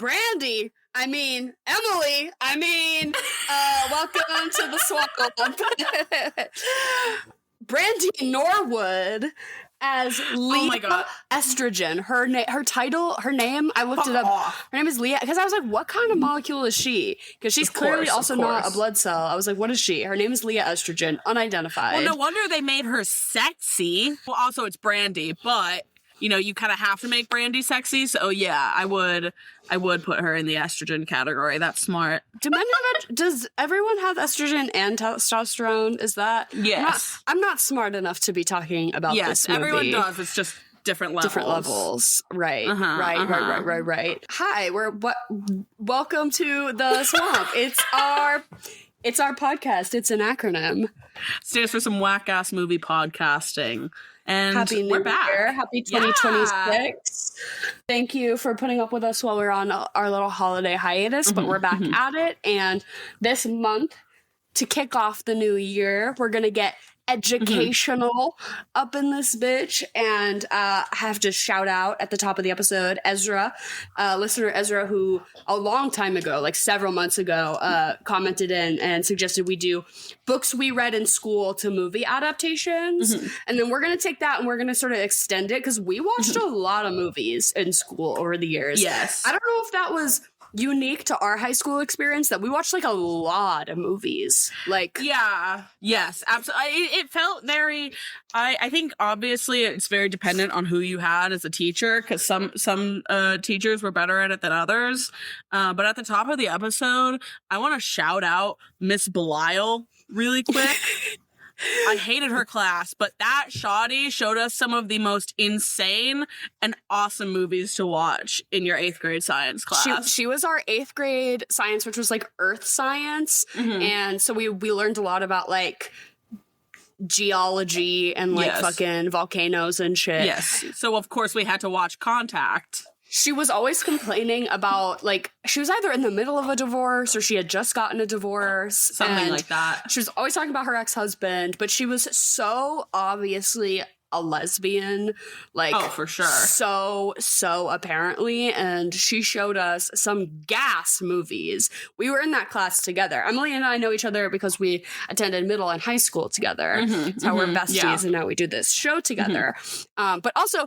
Brandy, I mean, Emily, I mean, welcome to the swamp. Brandy Norwood as Leah Estrogen. Her name, I looked it up. Her name is Leah, because I was like, what kind of molecule is she? Because she's clearly also not a blood cell. I was like, what is she? Her name is Leah Estrogen, unidentified. Well, no wonder they made her sexy. Well, also it's Brandy, but you know, you kind of have to make Brandy sexy. So yeah, I would put her in the estrogen category. That's smart. Does everyone have estrogen and testosterone? Is that? Yes. I'm not smart enough to be talking about this movie. Everyone does. It's just different levels. Right. Right. Hi, welcome to the swamp. It's our podcast. It's an acronym. Stands for some whack ass movie podcasting. And Happy New Year. Happy 2026. Yeah. Thank you for putting up with us while we're on our little holiday hiatus, but we're back at it. And this month, to kick off the new year, we're going to get educational up in this bitch, and I have to shout out at the top of the episode Ezra, listener Ezra, who a long time ago, like several months ago, commented in and suggested we do books we read in school to movie adaptations, and then we're going to take that and we're going to sort of extend it, because we watched a lot of movies in school over the years. Yes. I don't know if that was unique to our high school experience, that we watched like a lot of movies. Like, yeah, yes, absolutely. It felt very. I think obviously it's very dependent on who you had as a teacher, because some teachers were better at it than others. But at the top of the episode, I want to shout out Miss Belial really quick. I hated her class, but that shoddy showed us some of the most insane and awesome movies to watch in your 8th grade science class. She was our 8th grade science, which was like earth science. And so we learned a lot about like geology and like fucking volcanoes and shit. Yes. So of course we had to watch Contact. She was always complaining about, like, she was either in the middle of a divorce or she had just gotten a divorce. Something like that. She was always talking about her ex-husband, but she was so obviously a lesbian, like, oh, for sure, so apparently, and she showed us some gas movies. We were in that class together. Emily and I know each other because we attended middle and high school together. That's how we're besties, and now we do this show together. But also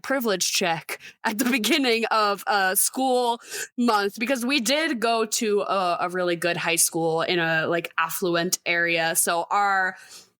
#privilege check at the beginning of school month, because we did go to a really good high school in a like affluent area, so our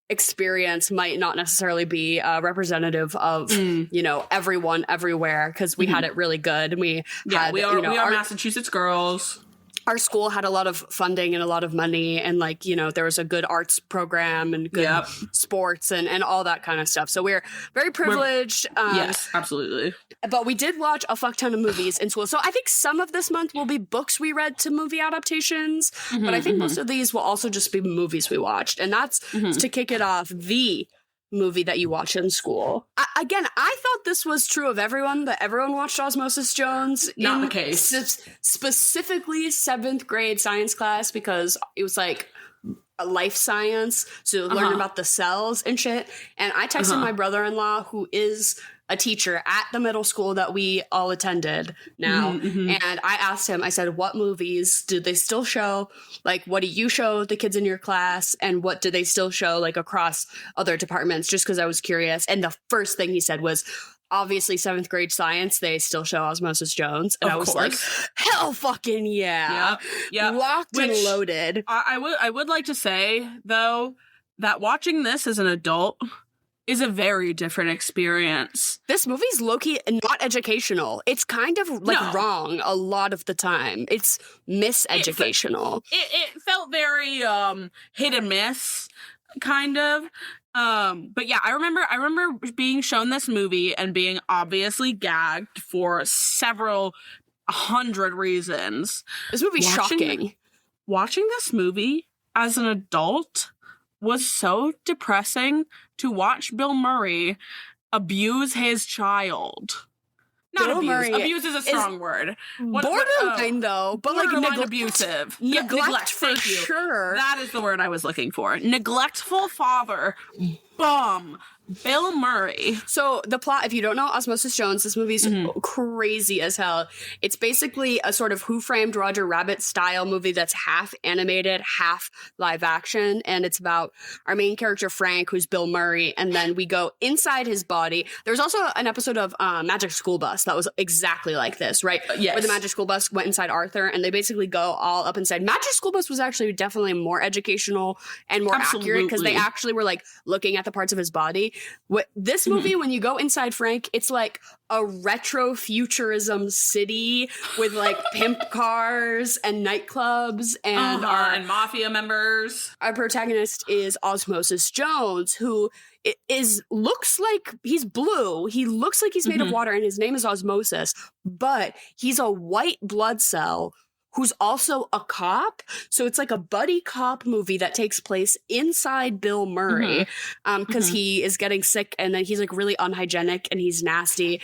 experience might not necessarily be representative of you know, everyone everywhere, because we had it really good, and we are Massachusetts girls. Our school had a lot of funding and a lot of money, and like, you know, there was a good arts program and good sports and all that kind of stuff. So we're very privileged. Yes, absolutely. But we did watch a fuck ton of movies in school. So I think some of this month will be books we read to movie adaptations, but I think most of these will also just be movies we watched. And that's to kick it off, the movie that you watch in school. I thought this was true of everyone, that everyone watched Osmosis Jones. Not the case. Specifically 7th grade science class, because it was like a life science, so learn about the cells and shit. And I texted my brother-in-law, who is a teacher at the middle school that we all attended now. And I asked him, I said, what movies do they still show? Like, what do you show the kids in your class? And what do they still show, like, across other departments? Just because I was curious. And the first thing he said was, obviously 7th grade science, they still show Osmosis Jones. And I was like, hell fucking yeah. Yeah. Locked and loaded. I would like to say, though, that watching this as an adult is a very different experience. This movie's low-key not educational. It's kind of like wrong a lot of the time. It's miseducational. It felt very hit and miss, kind of. But yeah, I remember being shown this movie and being obviously gagged for several hundred reasons. This movie's shocking. Watching this movie as an adult was so depressing. To watch Bill Murray abuse his child. Not abuse. Abuse is a strong word. Borderline, though, but like abusive. Neglect for sure. That is the word I was looking for. Neglectful father, bum, Bill Murray. So the plot, if you don't know Osmosis Jones, this movie's crazy as hell. It's basically a sort of Who Framed Roger Rabbit style movie that's half animated, half live action. And it's about our main character, Frank, who's Bill Murray. And then we go inside his body. There's also an episode of Magic School Bus that was exactly like this, right? Yes. Where the Magic School Bus went inside Arthur, and they basically go all up inside. Magic School Bus was actually definitely more educational and more accurate, because they actually were like looking at the parts of his body. This movie, when you go inside Frank, it's like a retro futurism city with like pimp cars and nightclubs and and mafia members. Our protagonist is Osmosis Jones, who looks like he's blue. He looks like he's made of water, and his name is Osmosis, but he's a white blood cell who's also a cop. So it's like a buddy cop movie that takes place inside Bill Murray, because he is getting sick, and then he's like really unhygienic and he's nasty.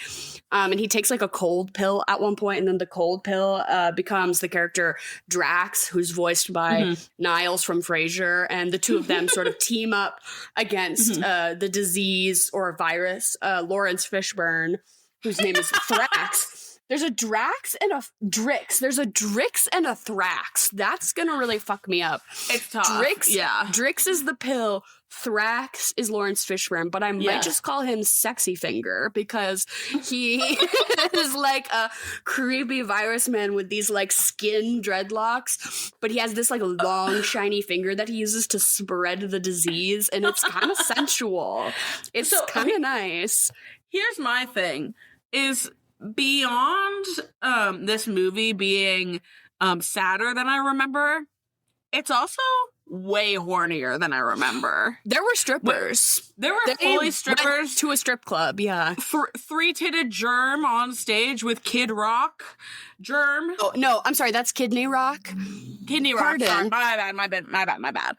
And he takes like a cold pill at one point, and then the cold pill becomes the character Drax, who's voiced by Niles from Frasier, and the two of them sort of team up against the disease or virus, Lawrence Fishburne, whose name is Thrax. There's a Drax and a Drix. There's a Drix and a Thrax. That's gonna really fuck me up. It's tough. Drix is the pill. Thrax is Lawrence Fishburne, but I might just call him Sexy Finger, because he is like a creepy virus man with these like skin dreadlocks, but he has this like long shiny finger that he uses to spread the disease, and it's kind of sensual. It's kind of nice. Here's my thing is, beyond this movie being sadder than I remember, it's also way hornier than I remember. There were strippers. They fully strippers went to a strip club. Yeah, three-titted Germ on stage with Kid Rock. Germ. Oh no, I'm sorry. That's Kidney Rock. Kidney Rock. Sorry, my bad.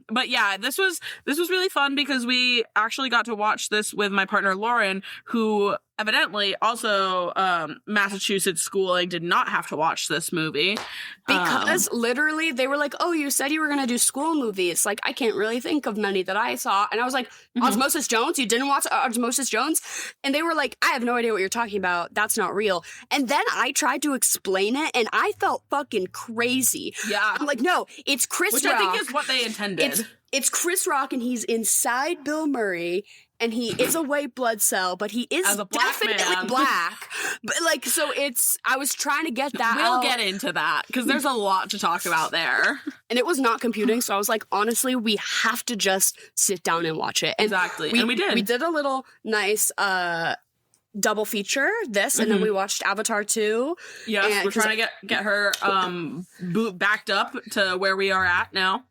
But yeah, this was really fun, because we actually got to watch this with my partner Lauren, who evidently also Massachusetts schooling, did not have to watch this movie, because literally they were like, "Oh, you said you were gonna do school movies. Like, I can't really think of many that I saw." And I was like, "Osmosis Jones? You didn't watch Osmosis Jones?" And they were like, "I have no idea what you're talking about. That's not real." And then I tried to explain it, and I felt fucking crazy. Yeah, I'm like, "No, it's Chris Which Rock." I think is what they intended. It's Chris Rock, and he's inside Bill Murray, and he is a white blood cell, but he is definitely black. But like, so I was trying to get that We'll get into that, because there's a lot to talk about there. And it was not computing, so I was like, honestly, we have to just sit down and watch it. And exactly, and we did. We did a little nice double feature, this, and then we watched Avatar 2. Yes, we're trying to get her backed up to where we are at now.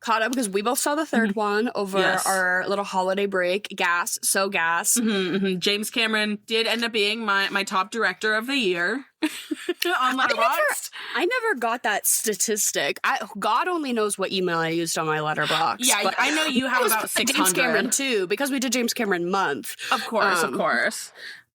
Caught up, because we both saw the third one over our little holiday break. Gas. James Cameron did end up being my top director of the year on Letterboxd. I never got that statistic. God only knows what email I used on my Letterboxd. Yeah, I know you have about 600. James Cameron too, because we did James Cameron month. Of course.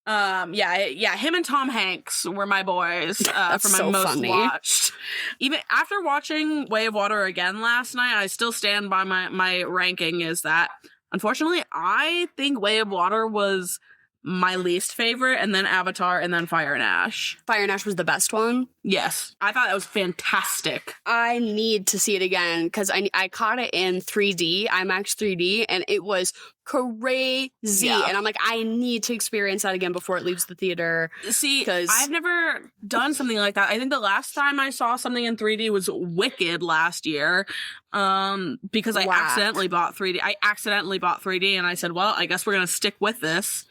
Him and Tom Hanks were my boys for my so most funny. watched. Even after watching Way of Water again last night, I still stand by my ranking, is that, unfortunately, I think Way of Water was my least favorite, and then Avatar, and then Fire and Ash. Fire and Ash was the best one? Yes. I thought that was fantastic. I need to see it again, because I caught it in 3D, IMAX 3D, and it was crazy. Yeah. And I'm like, I need to experience that again before it leaves the theater. See, I've never done something like that. I think the last time I saw something in 3D was Wicked last year, because I accidentally bought 3D. I accidentally bought 3D, and I said, well, I guess we're going to stick with this.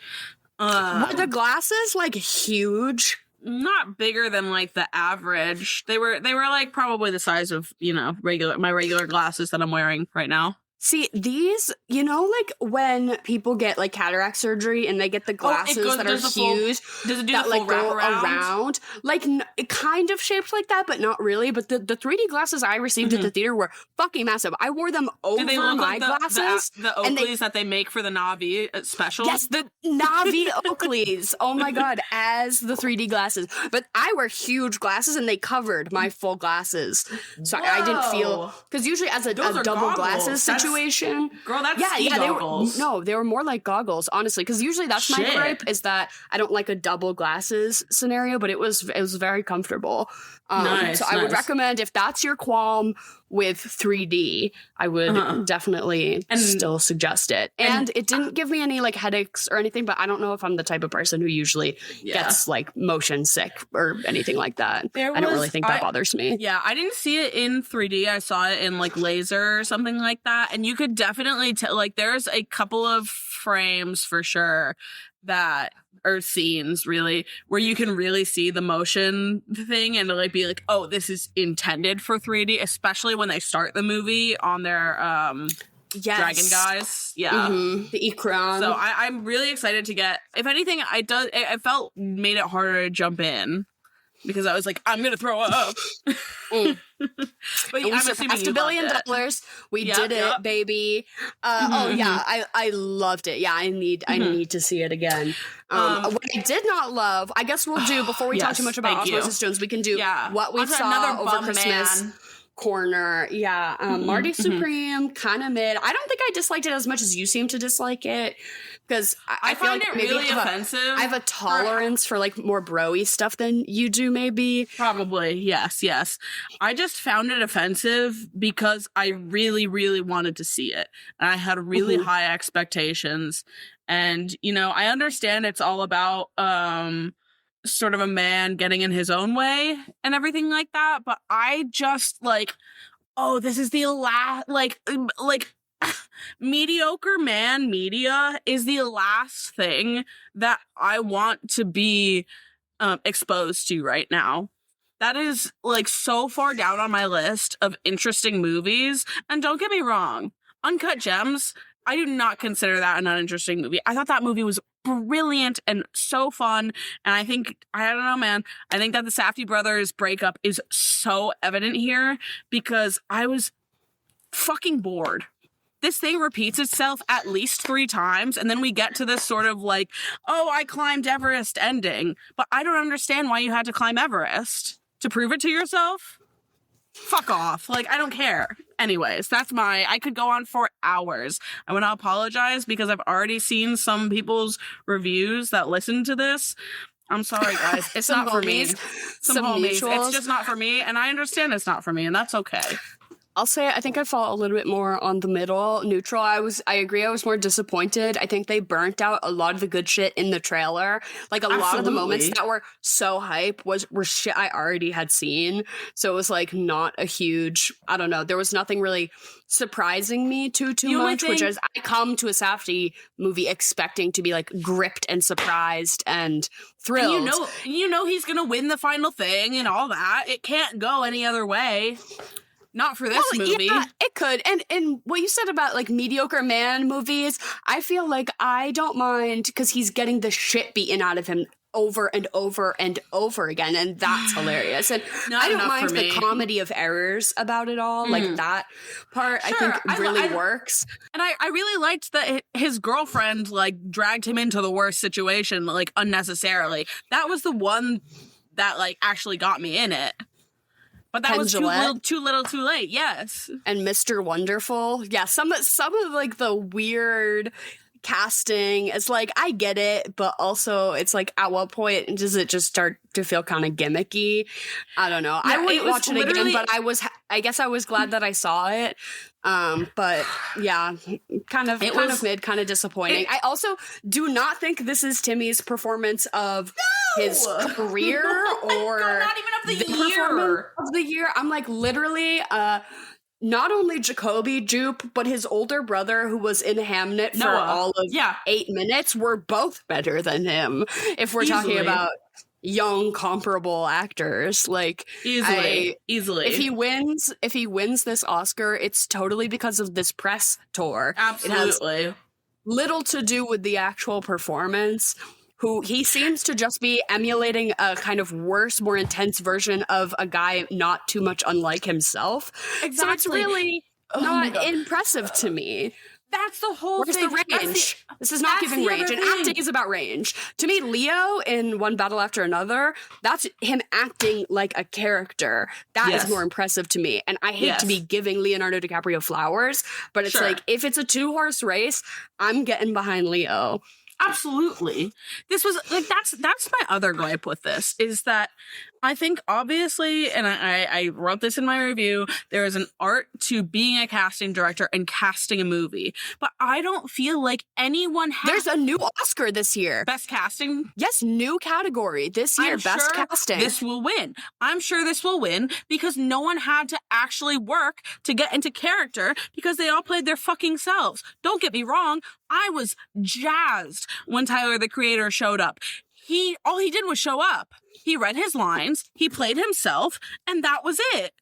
Were the glasses like huge? Not bigger than like the average. They were like probably the size of, my regular glasses that I'm wearing right now. See, these, like when people get like cataract surgery and they get the glasses that are huge. Does it do that the full like go around? Like kind of shaped like that, but not really. But the 3D glasses I received at the theater were fucking massive. I wore them over my glasses. The Oakleys that they make for the Na'vi special? Yes, the Na'vi Oakleys. Oh my God, as the 3D glasses. But I wear huge glasses and they covered my full glasses. So I didn't feel, because usually as a double glasses situation, situation. Girl, that's ski goggles. They were more like goggles, honestly, because usually that's my gripe, is that I don't like a double glasses scenario, but it was very comfortable. So I would recommend, if that's your qualm with 3D, I would definitely still suggest it. And it didn't give me any like headaches or anything, but I don't know if I'm the type of person who usually gets like motion sick or anything like that. I don't really think that bothers me. Yeah, I didn't see it in 3D. I saw it in like laser or something like that. And you could definitely tell, like, there's a couple of frames for sure that or scenes really where you can really see the motion thing and like be like, oh, this is intended for 3D, especially when they start the movie on their dragon guys. The Ikran. So I'm really excited to get, if anything, I felt made it harder to jump in because I was like, I'm gonna throw up. But we surpassed $1 billion. We did it, baby. I loved it. Yeah, I need to see it again. What I did not love, I guess we'll do, before we talk too much about Osmosis Jones, we can do what we saw over Christmas. Corner. Marty Supreme, kind of mid. I don't think I disliked it as much as you seem to dislike it, because I feel find like it maybe really offensive. I have a tolerance for like more bro-y stuff than you do, maybe. Probably, yes. I just found it offensive because I really, really wanted to see it. And I had really high expectations. And, you know, I understand it's all about sort of a man getting in his own way and everything like that, but I just like, oh, this is the last, like mediocre man media is the last thing that I want to be exposed to right now. That is like so far down on my list of interesting movies. And don't get me wrong, Uncut Gems, I do not consider that an uninteresting movie. I thought that movie was brilliant and so fun. And I think, I don't know, man, I think that the Safdie brothers breakup is so evident here because I was fucking bored. This thing repeats itself at least 3 times, and then we get to this sort of like, oh, I climbed Everest ending. But I don't understand why you had to climb Everest. To prove it to yourself? Fuck off. Like, I don't care. Anyways, I could go on for hours. I want to apologize because I've already seen some people's reviews that listen to this. I'm sorry, guys. It's not for me. Some homies. It's just not for me, and I understand it's not for me, and that's okay. I'll say I think I fall a little bit more on the middle, neutral. I agree. I was more disappointed. I think they burnt out a lot of the good shit in the trailer. Like a lot of the moments that were so hype were shit I already had seen. So it was like not a huge, I don't know. There was nothing really surprising me too much, which is I come to a Safdie movie expecting to be like gripped and surprised and thrilled. And you know he's going to win the final thing and all that. It can't go any other way. Not for this movie. Yeah, it could. And what you said about like mediocre man movies, I feel like I don't mind because he's getting the shit beaten out of him over and over and over again, and that's hilarious. And I don't mind the comedy of errors about it all. Like that part, sure, I think really works. And I really liked that his girlfriend like dragged him into the worst situation like unnecessarily. That was the one that like actually got me in it. But that was too little, too late. Yes. And Mr. Wonderful. Yeah, some of like the weird casting. It's like I get it, but also it's like at what point does it just start to feel kind of gimmicky? I don't know. Yeah, I wouldn't watch it again, but I guess I was glad that I saw it. But yeah, kind of mid, kind of disappointing. I also do not think this is Timmy's performance of his career or not even of the year. Of the year. I'm like literally not only Jacoby Jupe, but his older brother who was in Hamnet for all of 8 minutes were both better than him. If we're talking about young comparable actors, like easily. If he wins this Oscar, it's totally because of this press tour. Absolutely. It has little to do with the actual performance. Who he seems to just be emulating a kind of worse, more intense version of a guy not too much unlike himself. Exactly. So it's really not impressive to me. That's the whole Where's thing. the range? This is not giving range. And acting is about range. To me, Leo in One Battle After Another, that's him acting like a character. That is more impressive to me. And I hate to be giving Leonardo DiCaprio flowers, but it's like, if it's a 2-horse race, I'm getting behind Leo. Absolutely. This was like, that's my other gripe with this, is that I think obviously, and I wrote this in my review, there is an art to being a casting director and casting a movie, but I don't feel like anyone has... There's a new Oscar this year. Best casting? Yes, new category this year. Best casting. This will win. I'm sure this will win because no one had to actually work to get into character because they all played their fucking selves. Don't get me wrong. I was jazzed when Tyler, the Creator, showed up. All he did was show up. He read his lines, he played himself, and that was it.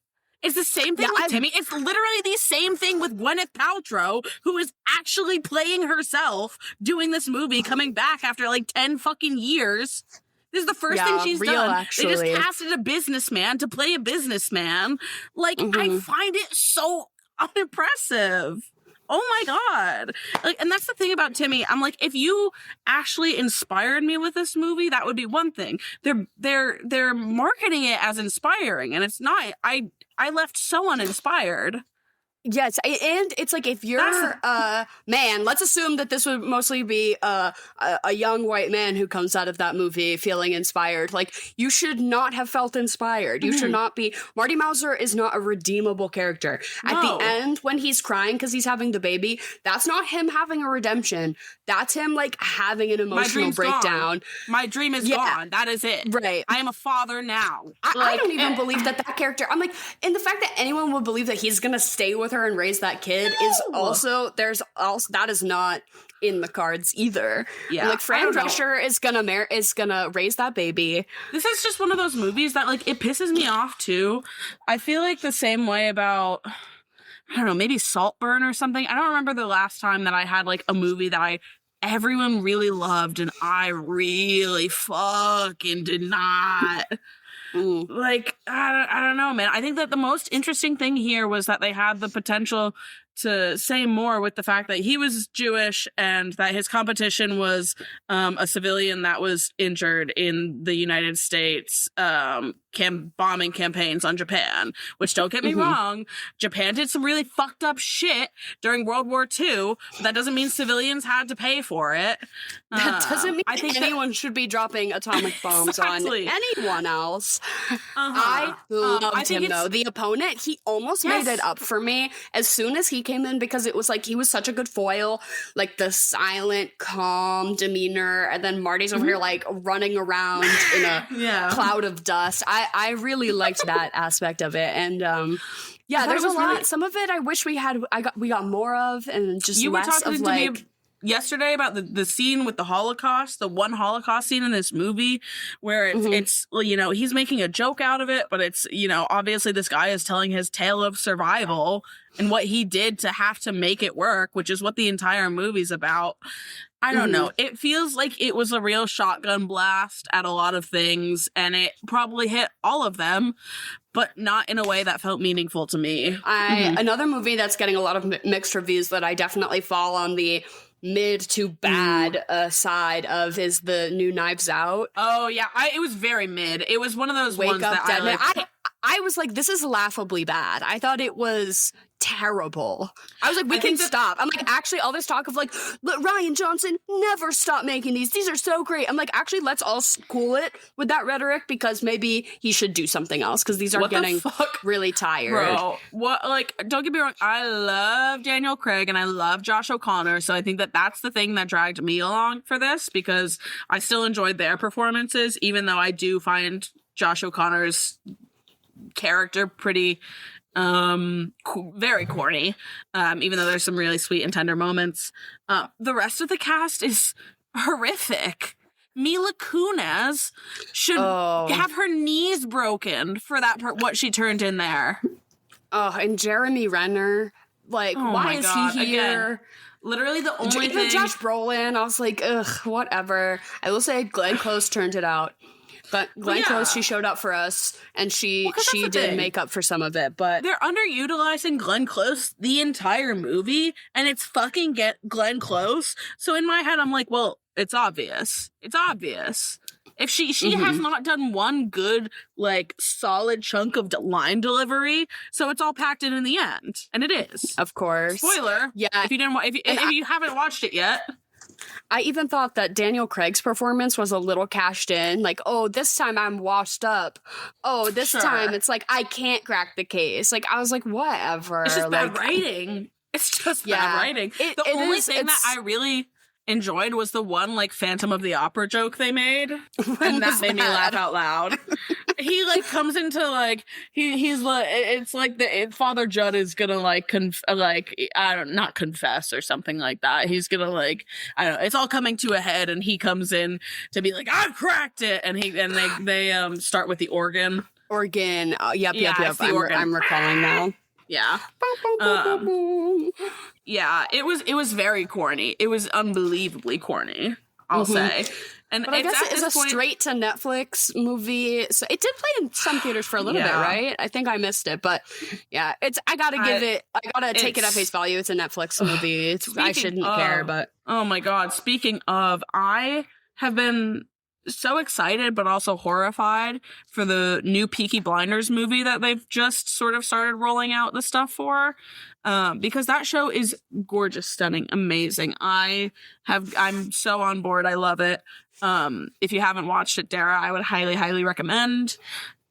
It's the same thing with Timmy. It's literally the same thing with Gwyneth Paltrow, who is actually playing herself, doing this movie, coming back after like 10 fucking years. This is the first thing she's done. Actually. They just casted a businessman to play a businessman. Like, I find it so unimpressive. Oh my God. Like, and that's the thing about Timmy. I'm like, if you actually inspired me with this movie, that would be one thing. They're marketing it as inspiring, and it's not. I left so uninspired. Yes, and it's like, if you're man, let's assume that this would mostly be a young white man who comes out of that movie feeling inspired. Like, you should not have felt inspired. You should not be. Marty Mauser is not a redeemable character. At the end, when he's crying because he's having the baby, that's not him having a redemption. That's him, like, having an emotional breakdown. Gone. My dream is gone. That is it. Right. I am a father now. I don't even believe that character. I'm like, and the fact that anyone would believe that he's gonna stay with her and raise that kid is also, that is not in the cards either. Yeah, like, Fran Drescher is gonna raise that baby. This is just one of those movies that, like, it pisses me off too. I feel like the same way about, I don't know, maybe Saltburn or something. I don't remember the last time that I had like a movie that everyone really loved and I really fucking did not. Like, I don't know, man. I think that the most interesting thing here was that they had the potential to say more with the fact that he was Jewish and that his competition was a civilian that was injured in the United States bombing campaigns on Japan, which, don't get me wrong, Japan did some really fucked up shit during World War II, but that doesn't mean civilians had to pay for it. That doesn't mean anyone should be dropping atomic bombs on anyone else. I loved him, though. The opponent, he almost made it up for me as soon as he came in, because it was like, he was such a good foil, like the silent, calm demeanor, and then Marty's over here like running around in a cloud of dust. I really liked that aspect of it, and there's a lot. Some of it I wish we got more of, and just less of like. Yesterday about the scene with the Holocaust, the one Holocaust scene in this movie where it's, you know, he's making a joke out of it, but it's, you know, obviously this guy is telling his tale of survival and what he did to have to make it work, which is what the entire movie's about. I don't know. It feels like it was a real shotgun blast at a lot of things, and it probably hit all of them, but not in a way that felt meaningful to me. Another movie that's getting a lot of mixed reviews that I definitely fall on the mid to bad side of is the new Knives Out. Oh yeah, it was very mid. It was one of those ones that I was like, this is laughably bad. I thought it was terrible. I was like, we can stop. I'm like, actually, all this talk of like, Rian Johnson, never stop making these. These are so great. I'm like, actually, let's all school it with that rhetoric, because maybe he should do something else, because these are getting really tired. Bro, what? Like, don't get me wrong. I love Daniel Craig and I love Josh O'Connor. So I think that that's the thing that dragged me along for this, because I still enjoyed their performances, even though I do find Josh O'Connor's character pretty very corny, even though there's some really sweet and tender moments. The rest of the cast is horrific. Mila Kunis should have her knees broken for what she turned in there. Oh, and Jeremy Renner, like, why is he here? Literally the only Even thing. Josh Brolin, I was like, ugh, whatever. I will say Glenn Close turned it out. But Glenn Close, she showed up for us, and she did make up for some of it. But they're underutilizing Glenn Close the entire movie, and it's fucking Glenn Close. So in my head, I'm like, well, it's obvious. It's obvious. If she has not done one good, like, solid chunk of line delivery, so it's all packed in the end, and it is. Of course. Spoiler. Yeah. If you haven't watched it yet. I even thought that Daniel Craig's performance was a little cashed in. Like, oh, this time I'm washed up. Oh, this time it's like, I can't crack the case. Like, I was like, whatever. It's just like, bad writing. It's just bad writing. The only thing that I really enjoyed was the one, like, Phantom of the Opera joke they made. And that made me laugh out loud. He, like, comes into, like, he's like, it's like Father Judd is gonna, like, not confess or something like that. He's gonna, like, I don't know, it's all coming to a head, and he comes in to be like, I've cracked it! And they start with the organ. Yep. I'm recalling now. Yeah. Yeah, it was very corny. It was unbelievably corny, I'll say. And but I guess it's a straight to Netflix movie. So it did play in some theaters for a little bit, right? I think I missed it, but yeah, I gotta take it at face value. It's a Netflix movie. I shouldn't care, but oh my god! Speaking of, I have been so excited, but also horrified for the new Peaky Blinders movie that they've just sort of started rolling out the stuff for. Because that show is gorgeous, stunning, amazing. I'm so on board. I love it. If you haven't watched it, Dara, I would highly, highly recommend.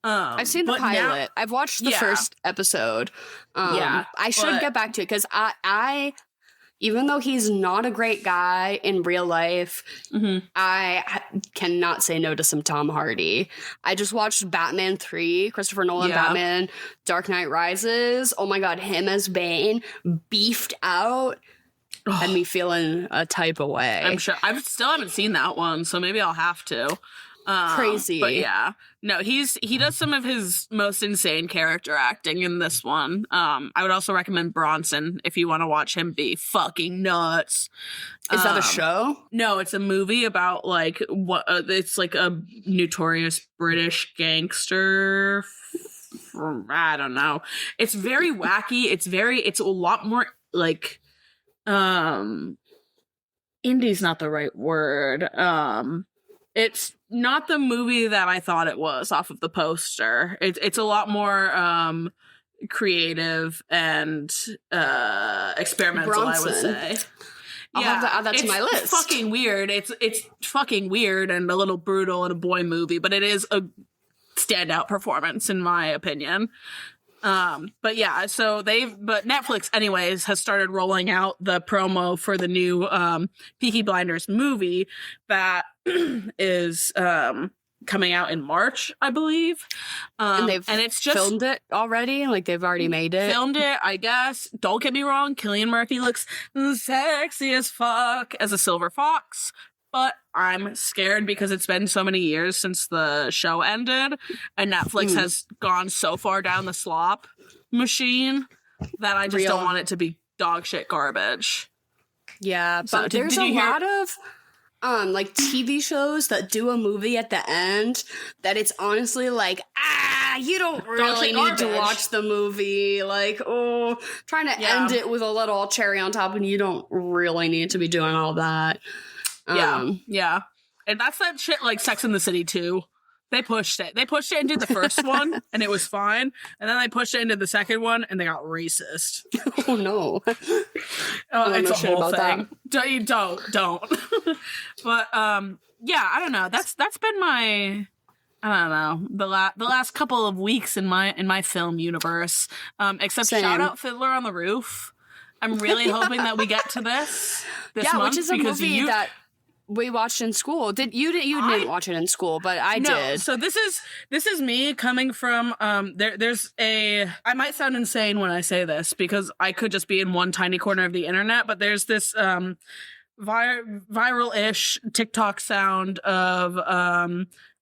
I've seen the pilot. I've watched the first episode. I should get back to it because I even though he's not a great guy in real life, I cannot say no to some Tom Hardy. I just watched Batman 3, Christopher Nolan Batman, Dark Knight Rises. Oh my god, him as Bane, beefed out, had me feeling a type of way. I'm sure. I still haven't seen that one, so maybe I'll have to. Crazy. But yeah. No, he does some of his most insane character acting in this one. I would also recommend Bronson if you want to watch him be fucking nuts. Is that a show? No, it's a movie about like it's like a notorious British gangster. I don't know. It's very wacky. It's a lot more like indie's not the right word. It's not the movie that I thought it was off of the poster. It's a lot more creative and experimental, Bronson. I would say. I'll have to add that to my list. It's fucking weird. It's fucking weird and a little brutal and a boy movie, but it is a standout performance in my opinion. But yeah, but Netflix anyways has started rolling out the promo for the new Peaky Blinders movie that is coming out in March, I believe. And it's just filmed it already, like they've already made it. Filmed it, I guess. Don't get me wrong, Cillian Murphy looks sexy as fuck as a silver fox. But I'm scared because it's been so many years since the show ended, and Netflix has gone so far down the slop machine that I just don't want it to be dog shit garbage. Yeah, but there's a lot of like TV shows that do a movie at the end that it's honestly like, you don't really need to watch the movie. Like, trying to end it with a little cherry on top, and you don't really need to be doing all that. Yeah. And that's that shit like Sex and the City 2. They pushed it. They pushed it into the first one, and it was fine. And then they pushed it into the second one, and they got racist. Oh, no. It's a whole thing. Don't. But, yeah, I don't know. That's been my... I don't know, the last couple of weeks in my film universe. Except shout out Fiddler on the Roof. I'm really hoping that we get to this month. Which is a movie that we watched in school. You didn't watch it in school, but I did. So this is me coming from there's I might sound insane when I say this because I could just be in one tiny corner of the internet, but there's this viral-ish TikTok sound of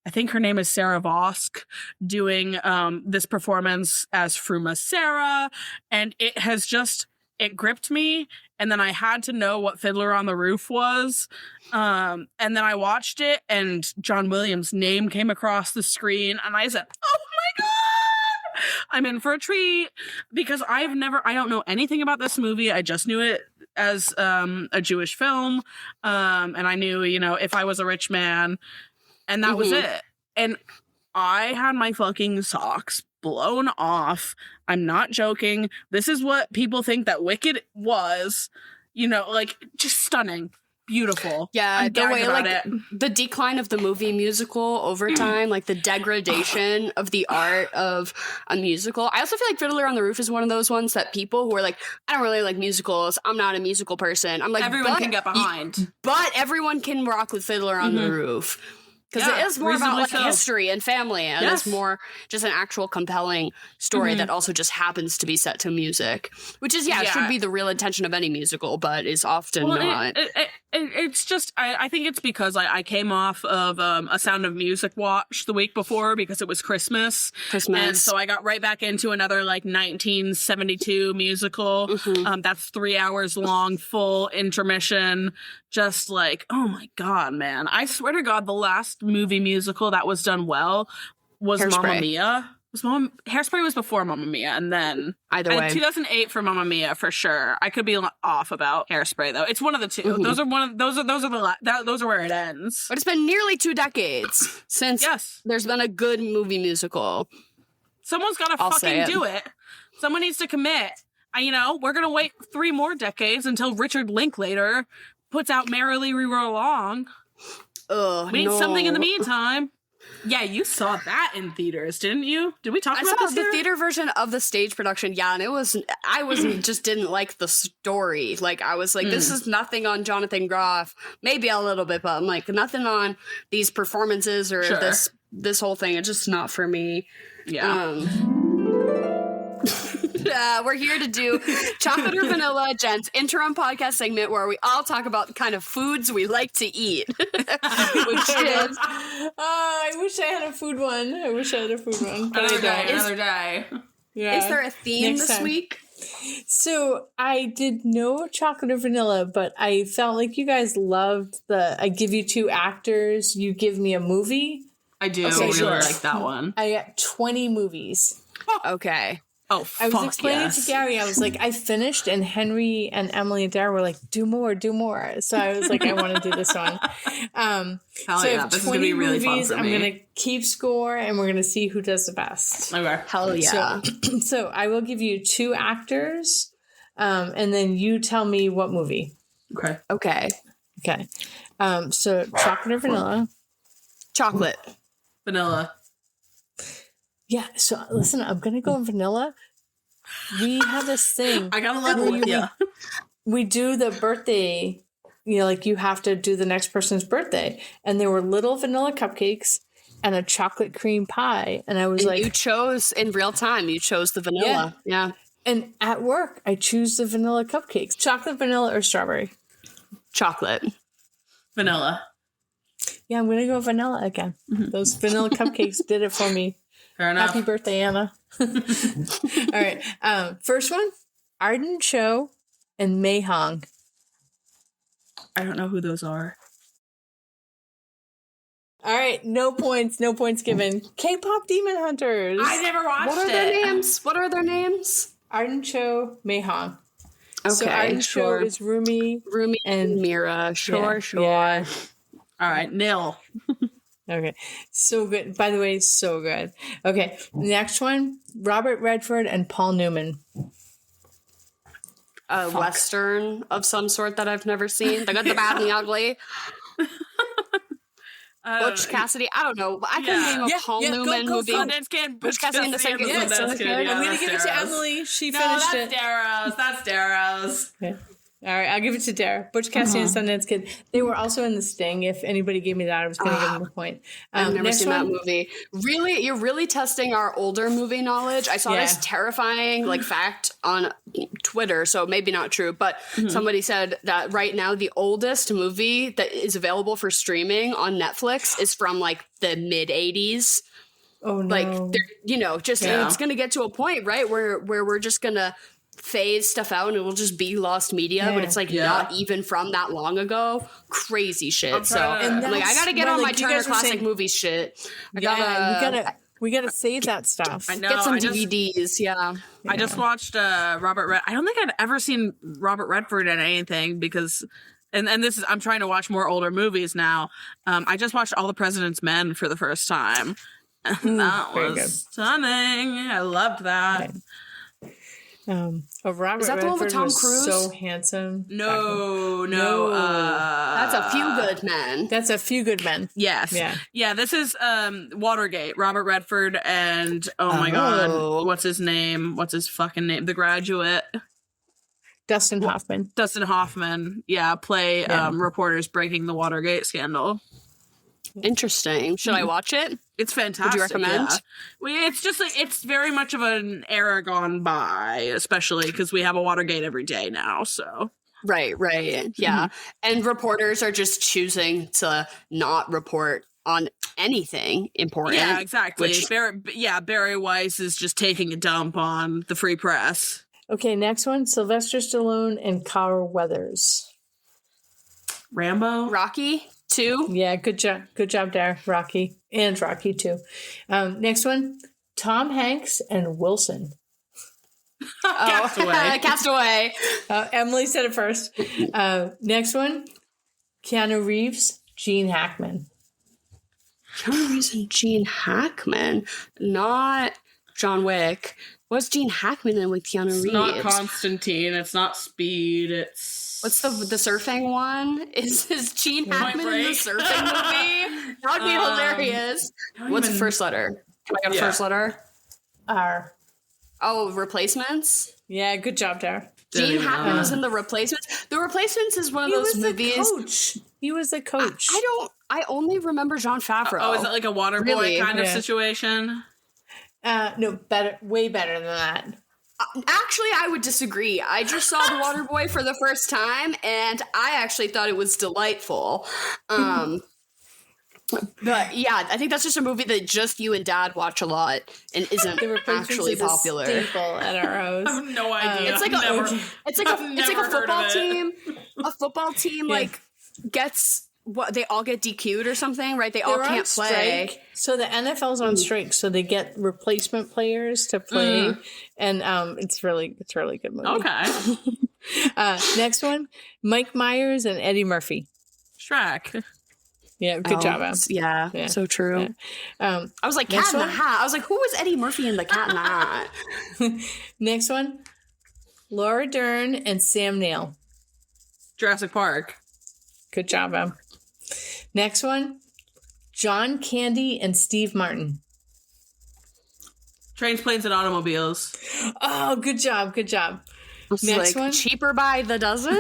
I think her name is Sarah Vosk doing this performance as Fruma Sarah, and it has just it gripped me, and then I had to know what Fiddler on the Roof was. And then I watched it, and John Williams' name came across the screen, and I said, oh my God, I'm in for a treat, because I don't know anything about this movie. I just knew it as a Jewish film, and I knew, If I Was a Rich Man, and that was it. And I had my fucking socks blown off. I'm not joking. This is what people think that Wicked was. Just stunning. Beautiful. Yeah, the way the decline of the movie musical over time, like the degradation of the art of a musical. I also feel like Fiddler on the Roof is one of those ones that people who are like, I don't really like musicals, I'm not a musical person. I'm like, everyone can get behind. But everyone can rock with Fiddler on the Roof. Because it is more about history and family, and it's more just an actual compelling story that also just happens to be set to music, which is should be the real intention of any musical, but is often not. It's just I think it's because I came off of a Sound of Music watch the week before because it was Christmas, and so I got right back into another 1972 musical. That's 3 hours long, full intermission. Just oh my God, man. I swear to God, the last movie musical that was done well was Hairspray. Mamma Mia. Hairspray was before Mamma Mia, and then either way, 2008 for Mamma Mia for sure. I could be off about Hairspray though. It's one of the two. Those are where it ends. But it's been nearly 2 decades since there's been a good movie musical. Someone's got to fucking do it. Someone needs to commit. We're gonna wait 3 more decades until Richard Linklater puts out Merrily We Roll Along. We need something in the meantime. Yeah, you saw that in theaters, didn't you? Did we talk about this? I saw the theater version of the stage production, and I just didn't like the story. I was like, this is nothing on Jonathan Groff. Maybe a little bit, but I'm like, nothing on these performances or this whole thing. It's just not for me. Yeah. We're here to do Chocolate or Vanilla, Jen's interim podcast segment where we all talk about the kind of foods we like to eat. Which is, I wish I had a food one. But another day. Yeah. Is there a theme this week? So I did no chocolate or vanilla, but I felt like you guys loved I give you 2 actors, you give me a movie. I do. I really like that one. I got 20 movies. Okay. Oh, I was explaining to Gary, I was like, I finished, and Henry and Emily and Dara were like, do more. So I was like, I want to do this one. Hell yeah, this is going to be really fun for me. I'm going to keep score, and we're going to see who does the best. Okay. Hell yeah. So I will give you 2 actors, and then you tell me what movie. Okay. So chocolate or vanilla? Chocolate. Vanilla. Yeah, so listen, I'm going to go vanilla. We have this thing. I got to level with you. We do the birthday, you have to do the next person's birthday. And there were little vanilla cupcakes and a chocolate cream pie. And I was like... You chose in real time. You chose the vanilla. Yeah. And at work, I choose the vanilla cupcakes. Chocolate, vanilla, or strawberry? Chocolate. Vanilla. Yeah, I'm going to go vanilla again. Those vanilla cupcakes did it for me. Fair enough. Happy birthday, Anna. All right. First one, Arden Cho and Mei Hong. I don't know who those are. All right. No points given. K-pop Demon Hunters. I never watched What are their names? Arden Cho, Mei Hong. Okay, so Arden Cho is Rumi and Mira. Sure. Yeah. All right. Nil. Okay. So good. By the way, so good. Okay. Next one, Robert Redford and Paul Newman. A Western of some sort that I've never seen. The Good, the Bad, and the Ugly. Butch Cassidy. I don't know. I couldn't name a Paul Newman movie. Butch Cassidy and the Sundance Kid. I'm going to give it to Emily. She finished it. That's Darrow's. Okay. All right, I'll give it to Dara. Butch Cassidy and Sundance Kid. They were also in The Sting. If anybody gave me that, I was going to give them a point. I've never seen that movie. Really? You're really testing our older movie knowledge? I saw this terrifying fact on Twitter, so maybe not true, but somebody said that right now the oldest movie that is available for streaming on Netflix is from the mid-'80s. Oh, no. It's going to get to a point, right, where we're just going to phase stuff out and it will just be lost media, but it's like not even from that long ago. Crazy shit. So I'm like, I gotta get on my Turner Classic Movies shit. We gotta save that stuff. I know. Get some DVDs. I just watched Robert Red. I don't think I'd ever seen Robert Redford in anything because, and this is, I'm trying to watch more older movies now. I just watched All the President's Men for the first time. And that was stunning. I loved that. Robert is that the one with Tom Cruise? So handsome. No. That's A Few Good Men. That's A Few Good Men. Yes. Yeah. This is Watergate. Robert Redford and my god, what's his name? What's his fucking name? The Graduate. Dustin Hoffman. Yeah, play reporters breaking the Watergate scandal. Interesting. Should I watch it? It's fantastic. Would you recommend? Yeah. Well, it's just like, it's very much of an era gone by, especially because we have a Watergate every day now. So right, yeah. And reporters are just choosing to not report on anything important. Yeah, exactly. Barry Weiss is just taking a dump on the free press. Okay, next one: Sylvester Stallone and Carl Weathers. Rambo, Rocky 2. Yeah, good job there, Rocky, and Rocky 2. Next one: Tom Hanks and Wilson. Castaway. Emily said it first. Next one: Keanu Reeves, Gene Hackman. Keanu Reeves and Gene Hackman, not John Wick. What's Gene Hackman in with Keanu Reeves? It's not Constantine. It's not Speed. It's what's the surfing one? Is Gene Hackman in the surfing movie? That would be hilarious. What's the first letter? Can I get a first letter? R. Oh, Replacements. Yeah, good job there. Gene Hackman was in The Replacements. The Replacements is one of those movies. He was the coach. I only remember Jon Favreau. Oh, is it like a Waterboy kind of situation? No, way better than that. Actually, I would disagree. I just saw The Waterboy for the first time, and I actually thought it was delightful. But yeah, I think that's just a movie that just you and Dad watch a lot and isn't actually popular. A staple at our house. I have no idea. It's like a football team. A football team gets. What, they all get DQ'd or something, right? They all can't play. Strike. So the NFL's on strike, so they get replacement players to play, and it's really good movie. Okay. Next one: Mike Myers and Eddie Murphy. Shrek. Yeah, good job, Em. Yeah, so true. Yeah. I was like, Cat in the Hat. I was like, who was Eddie Murphy in the Cat in the Hat? Next one: Laura Dern and Sam Neill. Jurassic Park. Good job, Em. Next one: John Candy and Steve Martin. Trains, Planes, and Automobiles. Oh, good job. Next one: Cheaper by the dozen.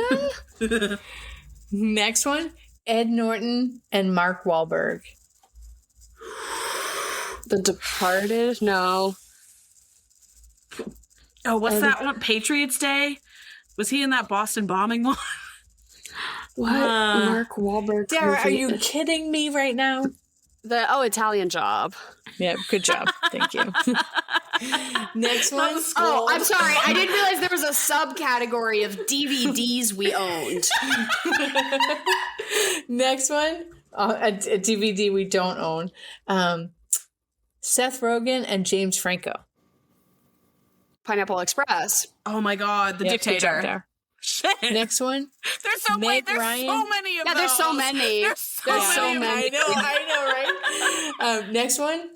Next one: Ed Norton and Mark Wahlberg. The Departed? No. Oh, what's that one? Patriots Day? Was he in that Boston bombing one? What? Mark Wahlberg. Dara, are you kidding me right now? Italian Job. Yeah, good job. Thank you. Next one. Oh, I'm sorry. I didn't realize there was a subcategory of DVDs we owned. Next one. A DVD we don't own. Seth Rogen and James Franco. Pineapple Express. Oh my God, the dictator. Shit. Next one. There's so many of those. Yeah, there's so many. There's so many. I know, right? Next one.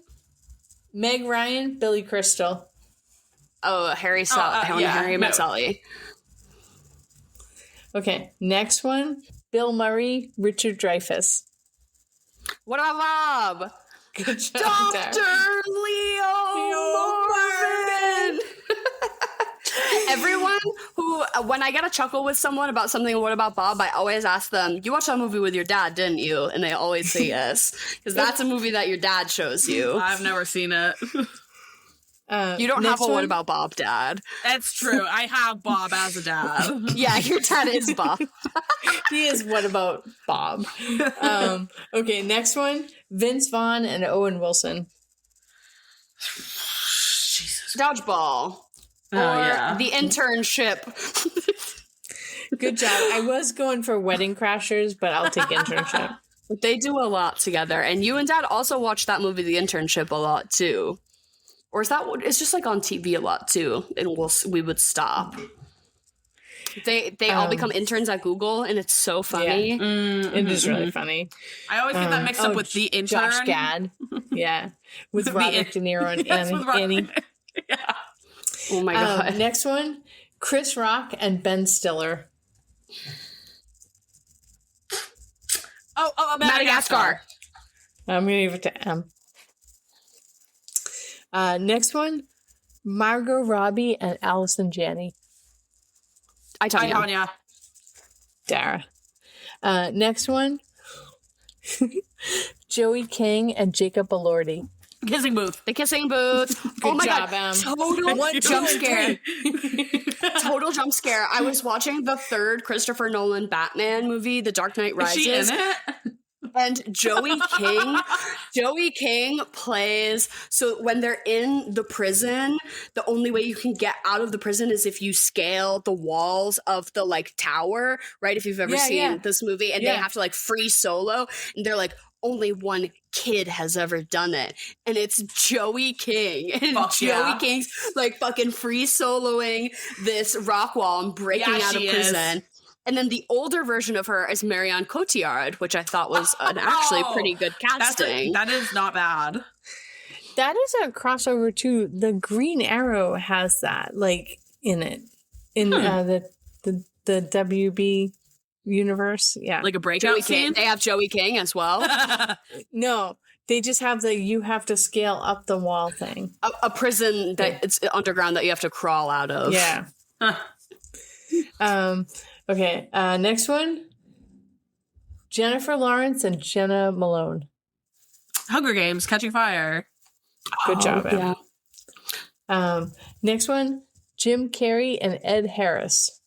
Meg Ryan, Billy Crystal. Oh, Harry Met Sally. Okay, next one. Bill Murray, Richard Dreyfuss. What about Bob? Good job, Dr. Leo Marvin. Everyone who, when I get a chuckle with someone about something, what about Bob? I always ask them, you watched that movie with your dad, didn't you? And they always say yes. Because that's a movie that your dad shows you. I've never seen it. You don't have a What About Bob dad. That's true. I have Bob as a dad. Yeah, your dad is Bob. He is What About Bob. Okay, next one. Vince Vaughn and Owen Wilson. Jesus. Dodgeball. or The Internship. Good job. I was going for Wedding Crashers, but I'll take Internship. They do a lot together. And you and Dad also watch that movie, The Internship, a lot too. Or is that it's just like on TV a lot too, and we would stop. They all become interns at Google, and it's so funny. Yeah. It is really funny. I always get that mixed up with The Intern. Josh Gad. Yeah. With Robert De Niro and Annie. Yeah. Oh my God. Next one, Chris Rock and Ben Stiller. Oh, Madagascar. I'm going to give it to M. Next one, Margot Robbie and Allison Janney. I Tonya. Dara. Next one, Joey King and Jacob Elordi. Kissing Booth. The Kissing Booth. Good job, God. Total jump scare. Total jump scare. I was watching the third Christopher Nolan Batman movie, The Dark Knight Rises. Is she in it? And Joey King plays, so when they're in the prison, the only way you can get out of the prison is if you scale the walls of the like tower, right? If you've ever seen this movie, and they have to like free solo, and they're like, only one kid has ever done it, and it's Joey King. And Joey King's like fucking free soloing this rock wall and breaking out of prison. And then the older version of her is Marion Cotillard, which I thought was an actually pretty good casting. That is not bad. That is a crossover too. The Green Arrow has that like in it in the WB universe. Yeah, like a breakout scene. They have Joey King as well. No, they just have the you have to scale up the wall thing. A prison that it's underground that you have to crawl out of. Yeah. Okay, next one. Jennifer Lawrence and Jenna Malone. Hunger Games, Catching Fire. Good job, Em. Yeah. Next one, Jim Carrey and Ed Harris.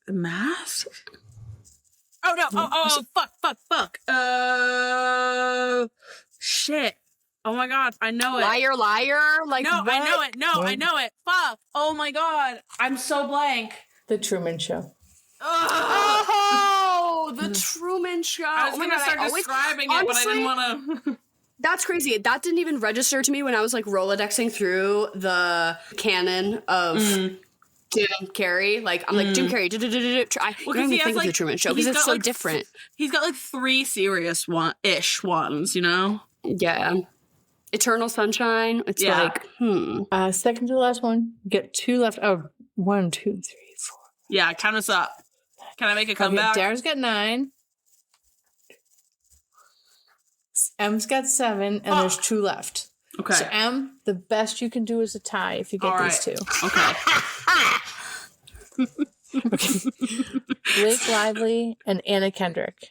The Mask? Oh, no. Fuck. Shit. Oh, my God. I know it. Liar. Like, no, what? I know it. No, I know it. Fuck. Oh, my God. I'm so blank. The Truman Show. Oh, the Truman Show. I was going to start describing it, but I didn't want to. That's crazy. That didn't even register to me when I was like Rolodexing through the canon of Jim Carrey. Like, I'm like, Jim Carrey. I don't even think of the Truman Show because it's so different. He's got like 3 serious ish ones, you know? Yeah. Eternal Sunshine. It's like, Second to the last one. Get 2 left. Oh, 1, 2, 3, 4. Yeah, count us up. Can I make a comeback? Dara's got 9. M's got 7, and there's 2 left. Okay. So M, the best you can do is a tie if you get these 2. Okay. Blake Lively and Anna Kendrick.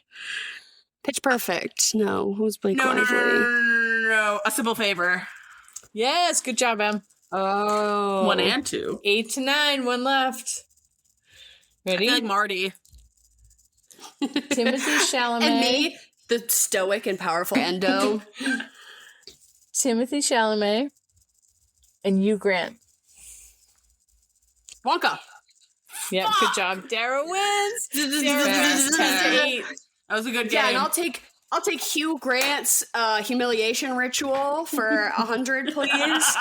Pitch Perfect. No, who's Blake Lively? No. A Simple Favor. Yes, good job, Em. Oh. 1 and 2. 8 to 9, 1 left. Ready? I feel like Marty. Timothy Chalamet. And me, the stoic and powerful Endo. Timothy Chalamet and Hugh Grant. Wonka. Yeah, good job. Dara wins. Dara wins 10 to 8. That was a good game. Yeah, and I'll take Hugh Grant's humiliation ritual for 100, please.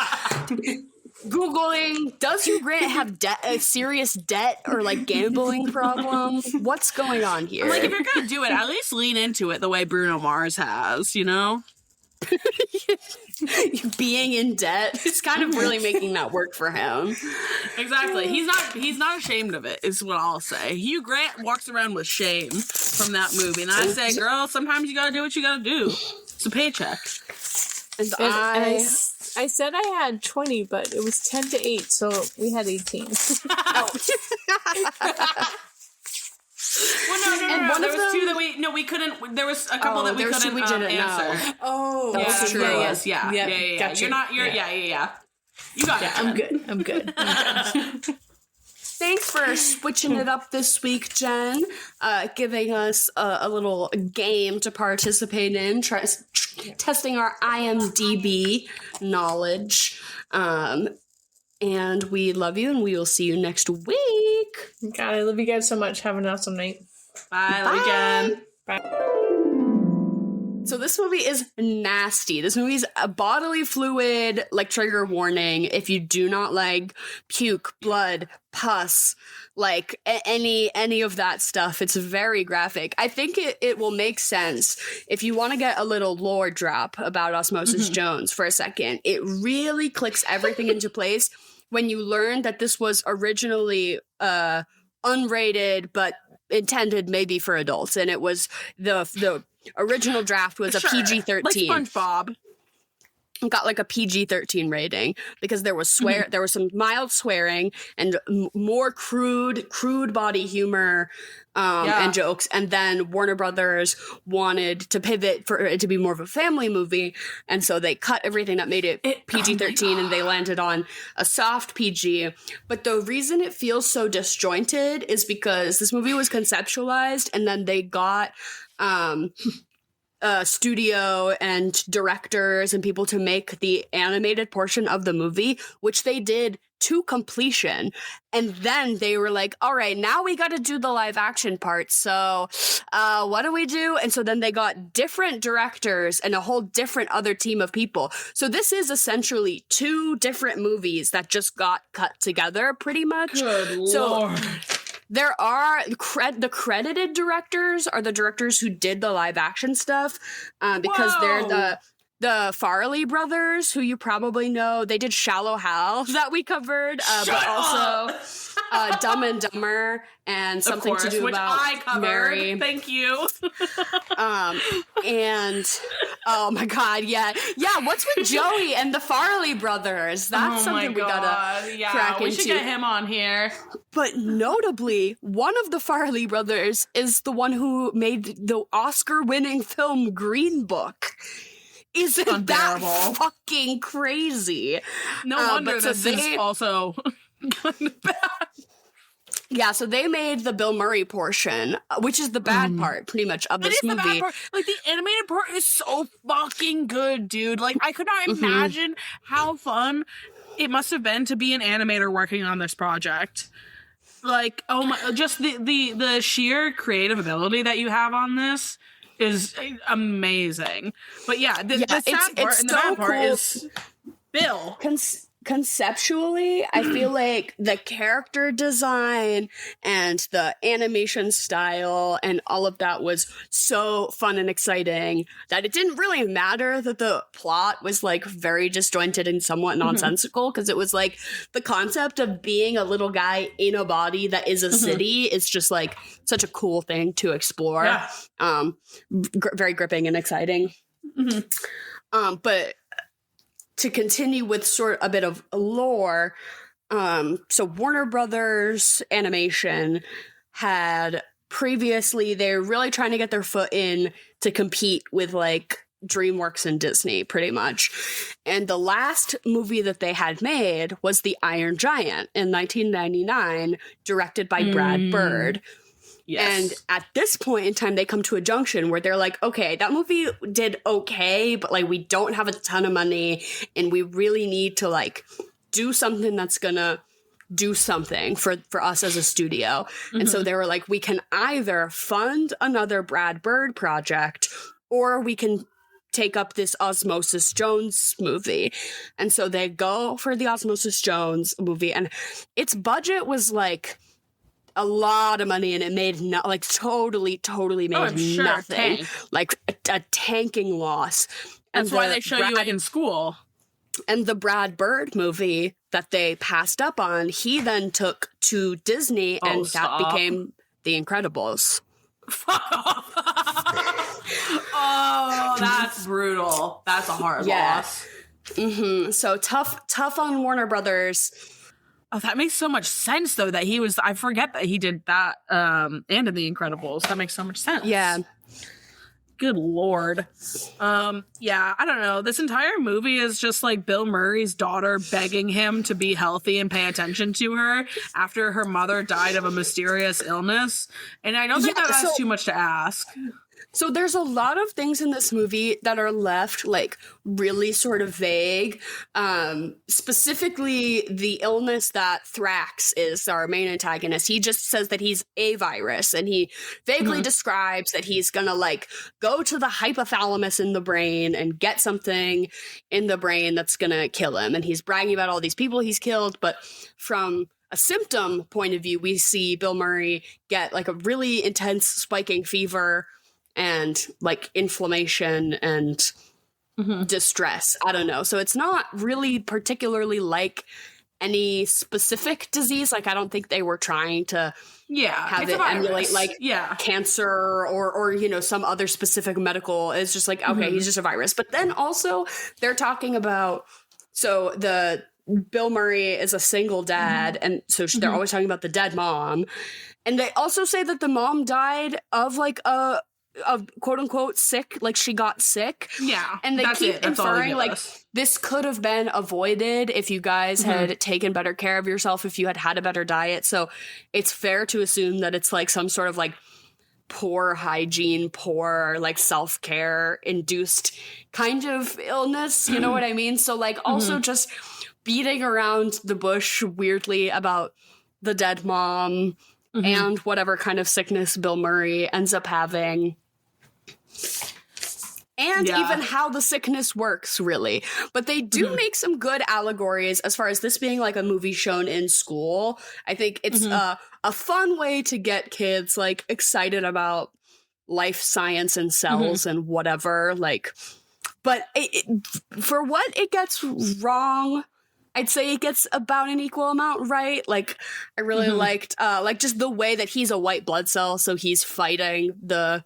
Googling, does Hugh Grant have a serious debt or like gambling problem? What's going on here? I'm like, if you're gonna do it, at least lean into it the way Bruno Mars has, you know? Being in debt, it's kind of really making that work for him. Exactly. He's not ashamed of it, is what I'll say. Hugh Grant walks around with shame from that movie. And I say, girl, sometimes you gotta do what you gotta do. It's a paycheck. And I said I had 20, but it was 10 to 8, so we had 18. Well, no. There was 2 that we couldn't. There was a couple that we couldn't we didn't answer. know. Oh, that's true. Yeah. Gotcha. You're not. Yeah. You got it. I'm good. Thanks for switching it up this week, Jen. Giving us a little game to participate in, testing our IMDb knowledge. And we love you, and we will see you next week. God, I love you guys so much. Have an awesome night. Bye. Love you again. Bye. So this movie is nasty. This movie's a bodily fluid, like, trigger warning. If you do not like puke, blood, pus, like any of that stuff, it's very graphic. I think it will make sense if you want to get a little lore drop about Osmosis Jones for a second. It really clicks everything into place when you learn that this was originally unrated, but intended maybe for adults, and it was the original draft was a PG-13. Like SpongeBob. Got like a PG-13 rating because there was there was some mild swearing and more crude body humor and jokes. And then Warner Brothers wanted to pivot for it to be more of a family movie, and so they cut everything that made it PG-13 and they landed on a soft PG. But the reason it feels so disjointed is because this movie was conceptualized and then they got studio and directors and people to make the animated portion of the movie, which they did to completion. And then they were like, all right, now we got to do the live action part. So what do we do? And so then they got different directors and a whole different other team of people. So this is essentially two different movies that just got cut together pretty much. Good Lord. There are the credited directors are the directors who did the live action stuff, because they're the Farley brothers, who you probably know. They did Shallow Hal that we covered, but also Dumb and Dumber and Something to Do which About I covered. Mary. Thank you. And oh my god, yeah. What's with Joey and the Farley brothers? That's something we gotta crack we into. should get him on here. But notably, one of the Farley brothers is the one who made the Oscar-winning film Green Book. Isn't that fucking crazy? No wonder this is also kind of bad. Yeah, so they made the Bill Murray portion, which is the bad part, pretty much, of this movie. The bad part. Like, the animated part is so fucking good, dude. Like, I could not imagine how fun it must have been to be an animator working on this project. Like, oh my, just the sheer creative ability that you have on this is amazing. But yeah, the sad part and the bad part is Bill. Conceptually, I feel like the character design and the animation style and all of that was so fun and exciting that it didn't really matter that the plot was like very disjointed and somewhat nonsensical, because it was like the concept of being a little guy in a body that is a city is just like such a cool thing to explore. Yeah. Very gripping and exciting. But to continue with sort of a bit of lore, so Warner Brothers Animation had previously, they're really trying to get their foot in to compete with like DreamWorks and Disney pretty much. And the last movie that they had made was The Iron Giant in 1999, directed by Brad Bird. Yes. And at this point in time, they come to a junction where they're like, okay, that movie did okay, but like we don't have a ton of money and we really need to like do something that's gonna do something for us as a studio. And so they were like, we can either fund another Brad Bird project or we can take up this Osmosis Jones movie. And so they go for the Osmosis Jones movie, and its budget was like a lot of money, and it made totally made nothing. Like a tanking loss. That's why they show you it in school. And the Brad Bird movie that they passed up on, he then took to Disney, and that became The Incredibles. Oh, that's brutal. That's a hard loss. So tough on Warner Brothers. Oh, that makes so much sense, though, that he was... I forget that he did that and in The Incredibles. That makes so much sense. Yeah. Good Lord. Yeah, I don't know. This entire movie is just like Bill Murray's daughter begging him to be healthy and pay attention to her after her mother died of a mysterious illness. And I don't think that's too much to ask. So there's a lot of things in this movie that are left like really sort of vague. Specifically, the illness that Thrax is our main antagonist. He just says that he's a virus, and he vaguely describes that he's gonna like go to the hypothalamus in the brain and get something in the brain that's gonna kill him. And he's bragging about all these people he's killed, but from a symptom point of view, we see Bill Murray get like a really intense spiking fever and like inflammation and distress. I don't know. So it's not really particularly like any specific disease. Like I don't think they were trying to have it emulate like cancer or you know, some other specific medical. It's just like, okay, he's just a virus. But then also they're talking about, so the Bill Murray is a single dad, and so they're always talking about the dead mom. And they also say that the mom died of like a quote unquote sick, like she got sick. Yeah. And they keep inferring like this could have been avoided if you guys had taken better care of yourself, if you had a better diet. So it's fair to assume that it's like some sort of like poor hygiene, poor like self-care induced kind of illness. You know what I mean? So like also just beating around the bush weirdly about the dead mom and whatever kind of sickness Bill Murray ends up having. And even how the sickness works, really. But they do make some good allegories as far as this being like a movie shown in school. I think it's a fun way to get kids like excited about life science and cells and whatever. Like, but for what it gets wrong, I'd say it gets about an equal amount right. Like, I really liked like just the way that he's a white blood cell, so he's fighting the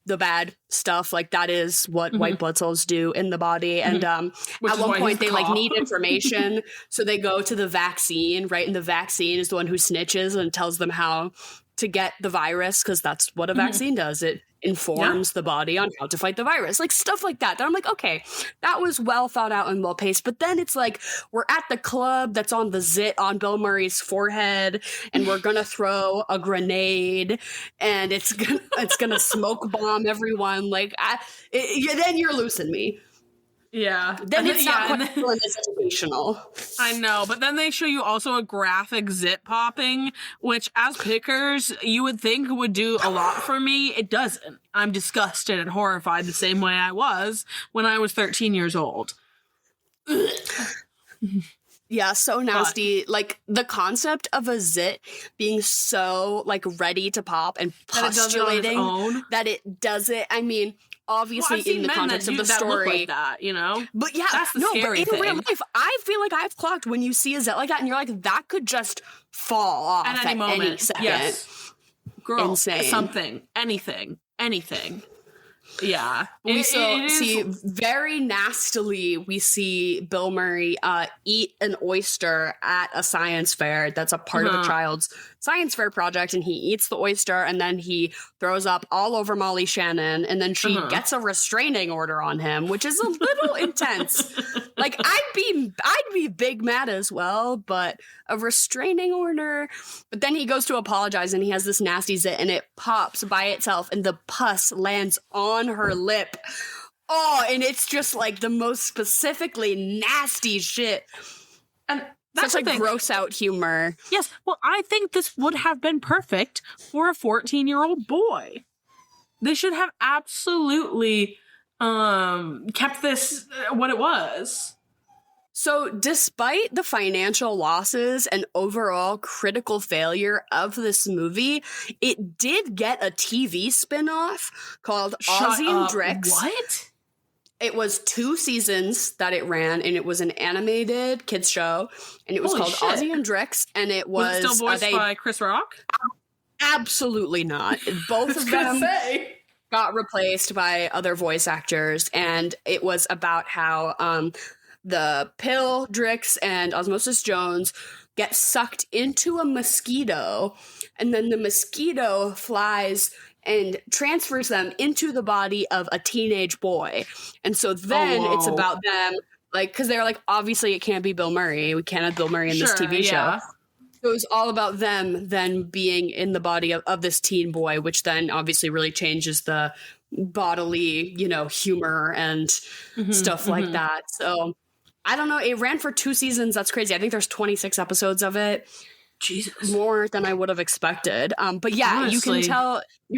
bad stuff. Like that is what white blood cells do in the body. And at one point they like need information, so they go to the vaccine, right? And the vaccine is the one who snitches and tells them how to get the virus, because that's what a vaccine does. It informs the body on how to fight the virus, like stuff like that. Then I'm like, okay, that was well thought out and well paced. But then it's like we're at the club that's on the zit on Bill Murray's forehead, and we're gonna throw a grenade, and it's gonna smoke bomb everyone. Like, then you're losing me. Yeah. Then it's not quite it's educational. I know, but then they show you also a graphic zit popping, which as pickers, you would think would do a lot for me. It doesn't. I'm disgusted and horrified the same way I was when I was 13 years old. Yeah, so nasty. But, like, the concept of a zit being so, like, ready to pop and postulating that it does it. I mean, obviously in the context of the story, like that, you know. But yeah, that's the but scary in thing. real life, I feel like I've clocked when you see a zit like that, and you're like, that could just fall off at any moment, any second. Yes, girl, insane. Something, anything. Yeah. We see very nastily, we see Bill Murray eat an oyster at a science fair that's a part of a child's science fair project, and he eats the oyster and then he throws up all over Molly Shannon, and then she gets a restraining order on him, which is a little intense. Like, I'd be big mad as well, but a restraining order. But then he goes to apologize and he has this nasty zit and it pops by itself and the pus lands on her lip. Oh, and it's just like the most specifically nasty shit. And that's such like gross out humor. Yes. Well, I think this would have been perfect for a 14-year-old boy. They should have absolutely kept this what it was. So despite the financial losses and overall critical failure of this movie, it did get a TV spinoff called Ozzy and Drix. What? It was 2 seasons that it ran, and it was an animated kids show, and it was called Ozzy and Drix, and it was... Was it still voiced by Chris Rock? Absolutely not. Both of them got replaced by other voice actors, and it was about how... the pill, Drix, and Osmosis Jones get sucked into a mosquito, and then the mosquito flies and transfers them into the body of a teenage boy. And so then it's about them, like, because they're like, obviously it can't be Bill Murray. We can't have Bill Murray in this TV show. So it was all about them then being in the body of this teen boy, which then obviously really changes the bodily, humor and stuff like that. So I don't know. It ran for 2 seasons. That's crazy. I think there's 26 episodes of it. Jesus. More than I would have expected. But yeah, Honestly. you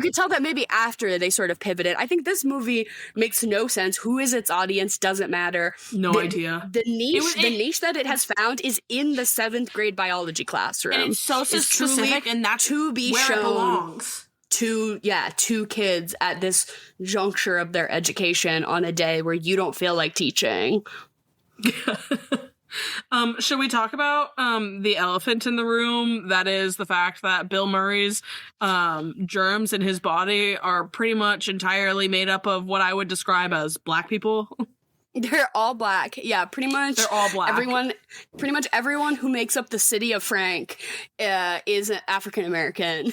can tell that maybe after they sort of pivoted. I think this movie makes no sense. Who is its audience? Doesn't matter. No idea. The niche that it has found is in the 7th grade biology classroom. And it's so specific, and that's to be where shown it belongs. To kids at this juncture of their education on a day where you don't feel like teaching. Should we talk about the elephant in the room? That is the fact that Bill Murray's germs in his body are pretty much entirely made up of what I would describe as black people. They're all black. Yeah, pretty much. They're all black. Pretty much everyone who makes up the city of Frank is African American,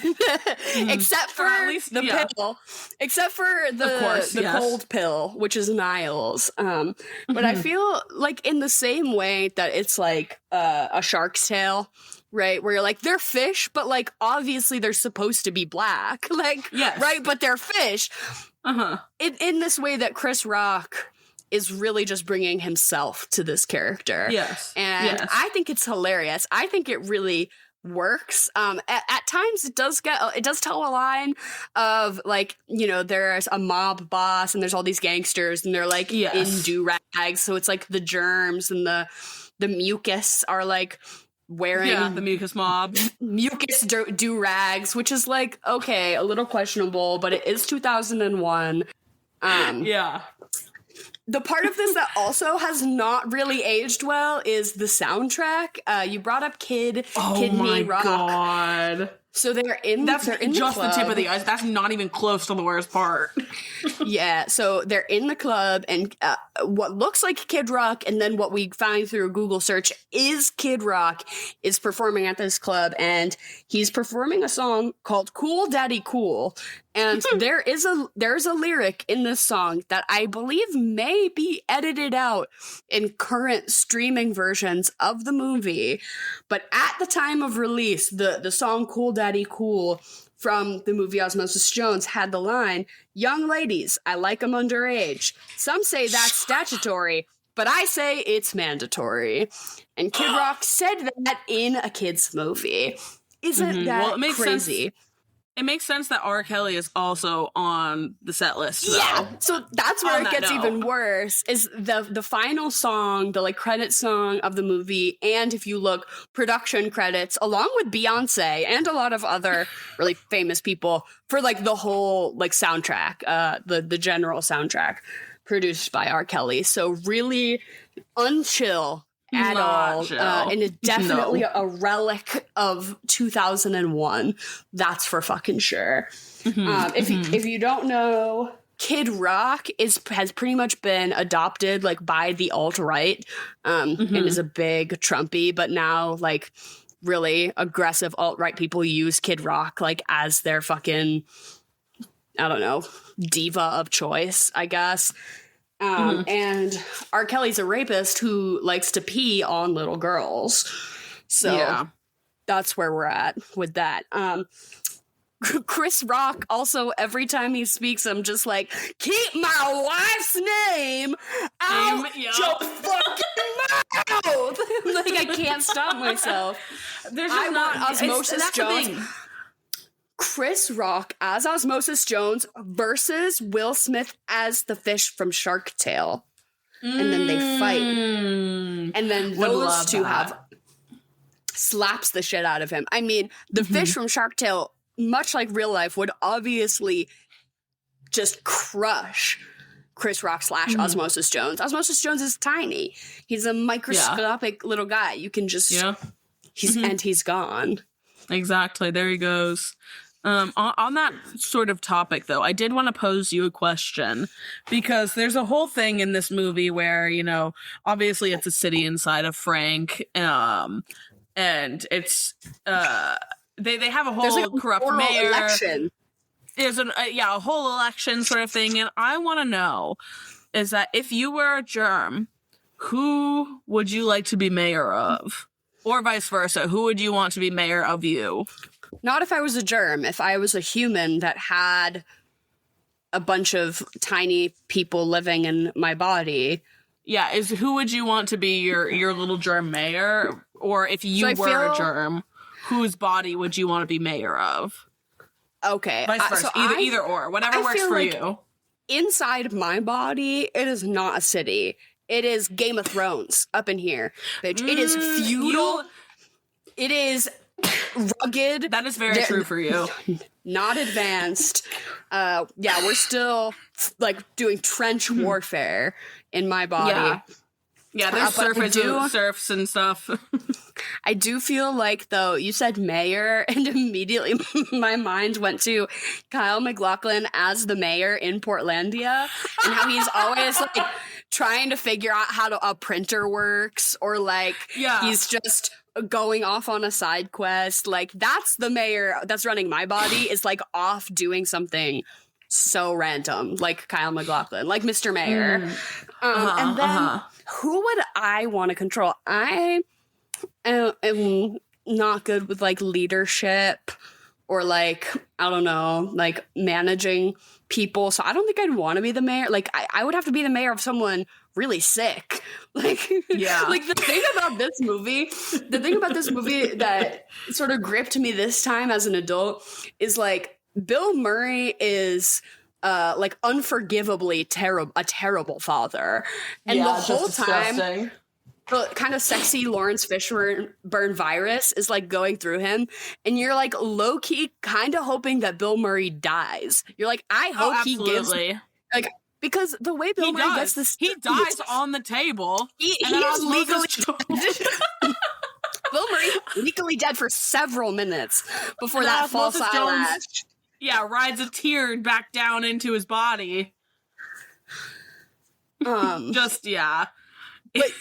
except for at least, the pill, except for the cold pill, which is Niles. But I feel like in the same way that it's like a shark's tail. Right, where you're like, they're fish, but like obviously they're supposed to be black, like right, but they're fish. In this way that Chris Rock is really just bringing himself to this character. Yes. And I think it's hilarious. I think it really works. At times it does tell a line of like, there's a mob boss and there's all these gangsters and they're like in do-rags. So it's like the germs and the mucus are like wearing the mucus mob. Mucus do-rags, which is like, okay, a little questionable, but it is 2001. The part of this that also has not really aged well is the soundtrack. You brought up Kid Me Rock. God. So they're in just the tip of the ice. That's not even close to the worst part. Yeah, so they're in the club, and what looks like Kid Rock, and then what we find through a Google search is Kid Rock is performing at this club, and he's performing a song called "Cool Daddy Cool." And there's a lyric in this song that I believe may be edited out in current streaming versions of the movie. But at the time of release, the song "Cool Daddy Cool" from the movie Osmosis Jones had the line, "Young ladies, I like 'em underage. Some say that's statutory, but I say it's mandatory." And Kid Rock said that in a kid's movie. Isn't that crazy? Sense. It makes sense that R. Kelly is also on the set list, though. Yeah, so that's where it gets even worse, is the final song, the like credit song of the movie, and if you look, production credits, along with Beyonce and a lot of other really famous people for like the whole like soundtrack, the general soundtrack produced by R. Kelly. So really unchill at all, and it's definitely a relic of 2001. That's for fucking sure. If you don't know, Kid Rock has pretty much been adopted like by the alt-right, and is a big Trumpy, but now like really aggressive alt-right people use Kid Rock like as their fucking, I don't know, diva of choice, I guess. And R. Kelly's a rapist who likes to pee on little girls. So that's where we're at with that. Chris Rock also, every time he speaks, I'm just like, keep my wife's name out your fucking mouth. Like, I can't stop myself. I want Osmosis Jones. Chris Rock as Osmosis Jones versus Will Smith as the fish from Shark Tale. And then they fight. And then those two have slaps the shit out of him. I mean, the fish from Shark Tale, much like real life, would obviously just crush Chris Rock / Osmosis Jones. Osmosis Jones is tiny. He's a microscopic little guy. You can just... and he's gone. Exactly. There he goes. On that sort of topic, though, I did want to pose you a question, because there's a whole thing in this movie where, obviously it's a city inside of Frank, and it's they have a whole corrupt mayor. Election. There's a whole election sort of thing, and I want to know is that if you were a germ, who would you like to be mayor of? Or vice versa. Who would you want to be mayor of you? Not if I was a germ. If I was a human that had a bunch of tiny people living in my body. Yeah, who would you want to be your little germ mayor? Or if you were a germ, whose body would you want to be mayor of? Okay. Vice versa. Either or. Whatever works for you. Inside my body, it is not a city. It is Game of Thrones up in here, bitch. It is feudal. It is rugged. That is very true for you. Not advanced. We're still like doing trench warfare in my body. Yeah, there's serfs and stuff. I do feel like, though, you said mayor, and immediately my mind went to Kyle MacLachlan as the mayor in Portlandia, and how he's always like trying to figure out how a printer works, or like he's just going off on a side quest. Like, that's the mayor that's running my body, is like off doing something so random, like Kyle MacLachlan, like Mr. Mayor. And then who would I want to control? I am not good with like leadership or like, I don't know, like managing people. So I don't think I'd want to be the mayor. Like I would have to be the mayor of someone really sick. Like, like the thing about this movie that sort of gripped me this time as an adult is like Bill Murray is like unforgivably a terrible father. And the whole time the kind of sexy Lawrence Fishburne virus is like going through him, and you're like low-key kind of hoping that Bill Murray dies. You're like, I hope he gives like, because the way Bill Murray gets this, he dies on the table. He is legally Bill Murray legally dead for several minutes before that false eyelash. Rides a tear back down into his body. But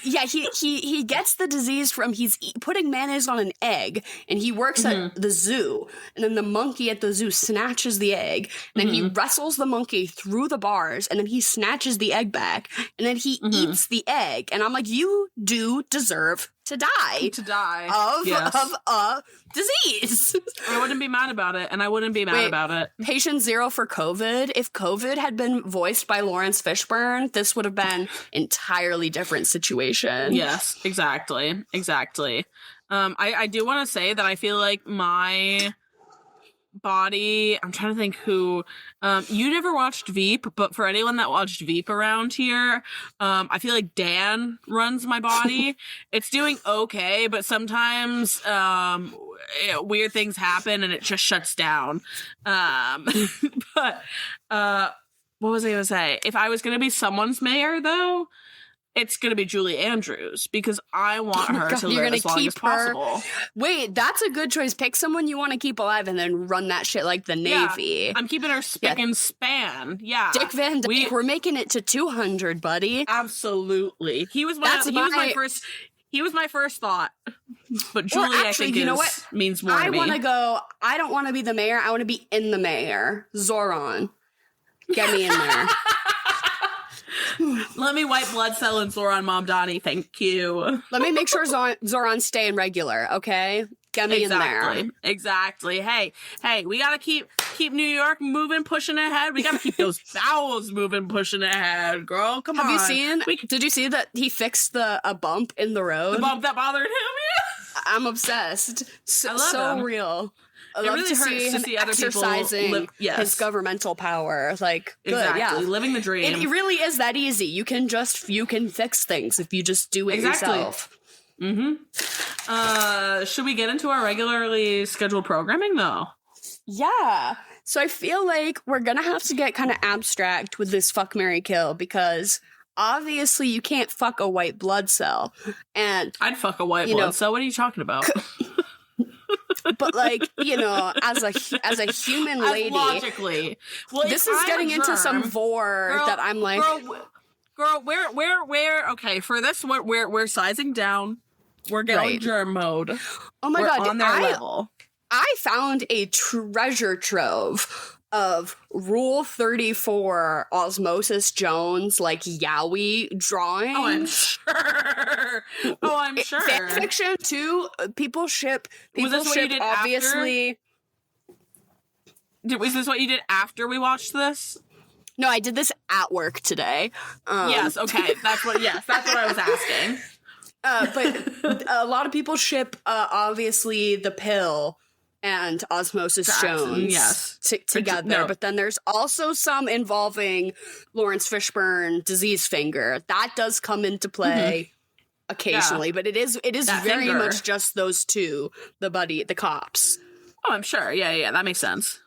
yeah, he gets the disease from he's putting mayonnaise on an egg, and he works at the zoo, and then the monkey at the zoo snatches the egg, and then he wrestles the monkey through the bars, and then he snatches the egg back, and then he eats the egg, and I'm like, you do deserve to die. Of a disease. I wouldn't be mad about it, and I wouldn't be mad about it. Patient zero for COVID. If COVID had been voiced by Lawrence Fishburne, this would have been entirely different situation. Yes, exactly. I do want to say that I feel like my body, I'm trying to think who, you never watched Veep, but for anyone that watched Veep around here, I feel like Dan runs my body. It's doing okay, but sometimes weird things happen and it just shuts down. But what was I gonna say? If I was gonna be someone's mayor, though, it's going to be Julie Andrews, because I want her to live as long as possible. Wait, that's a good choice. Pick someone you want to keep alive and then run that shit like the Navy. I'm keeping her spick and span. Yeah. Dick Van Dyke, we're making it to 200, buddy. Absolutely. He was my first thought. But Julie, I think, means more to me. I don't want to be the mayor. I want to be in the mayor. Zoran. Get me in there. Let me white blood cell and Zoran Momdani, thank you. Let me make sure Zoran stay in regular, okay? Get me in there. Exactly. Hey, we gotta keep New York moving, pushing ahead. We gotta keep those bowels moving, pushing ahead, girl. Come on. Did you see that he fixed a bump in the road? The bump that bothered him? Yeah. I'm obsessed. I love him. Real. It really hurts to see other exercising people live, his governmental power. Like, good, living the dream. It really is that easy. You can fix things if you just do it yourself. Should we get into our regularly scheduled programming, though? Yeah. So I feel like we're gonna have to get kind of abstract with this fuck, marry, kill, because obviously you can't fuck a white blood cell. And I'd fuck a white blood cell. What are you talking about? But like, as a human lady, logically, this is getting into some vor that I'm like, girl, where? Okay, for this, we're sizing down. We're going germ mode. Oh my god, on their level. I found a treasure trove of Rule 34 Osmosis Jones, like Yowie drawings. Oh, I'm sure. sure. Oh, I'm sure. Fan fiction too. People ship. People Was this what you ship. did Obviously. Was this what you did after we watched this? No, I did this at work today. Yes. Okay. That's what I was asking. But a lot of people ship, obviously, the pill and Osmosis Jones yes. together. No. But then there's also some involving Lawrence Fishburne, Disease Finger. That does come into play occasionally, but it is very much just those two, the cops. Oh, I'm sure. Yeah, that makes sense.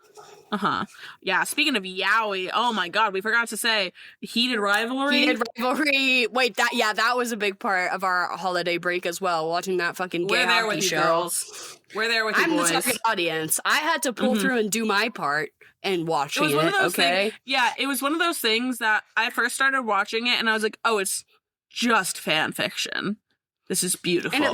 Yeah, speaking of yaoi, oh my god, we forgot to say heated rivalry. Wait, that was a big part of our holiday break as well, watching that fucking gay hockey show. Girls. We're there with you boys. I'm the target audience. I had to pull through and do my part and watching it. It was one of those things that I first started watching it and I was like, oh, it's just fan fiction. This is beautiful. And it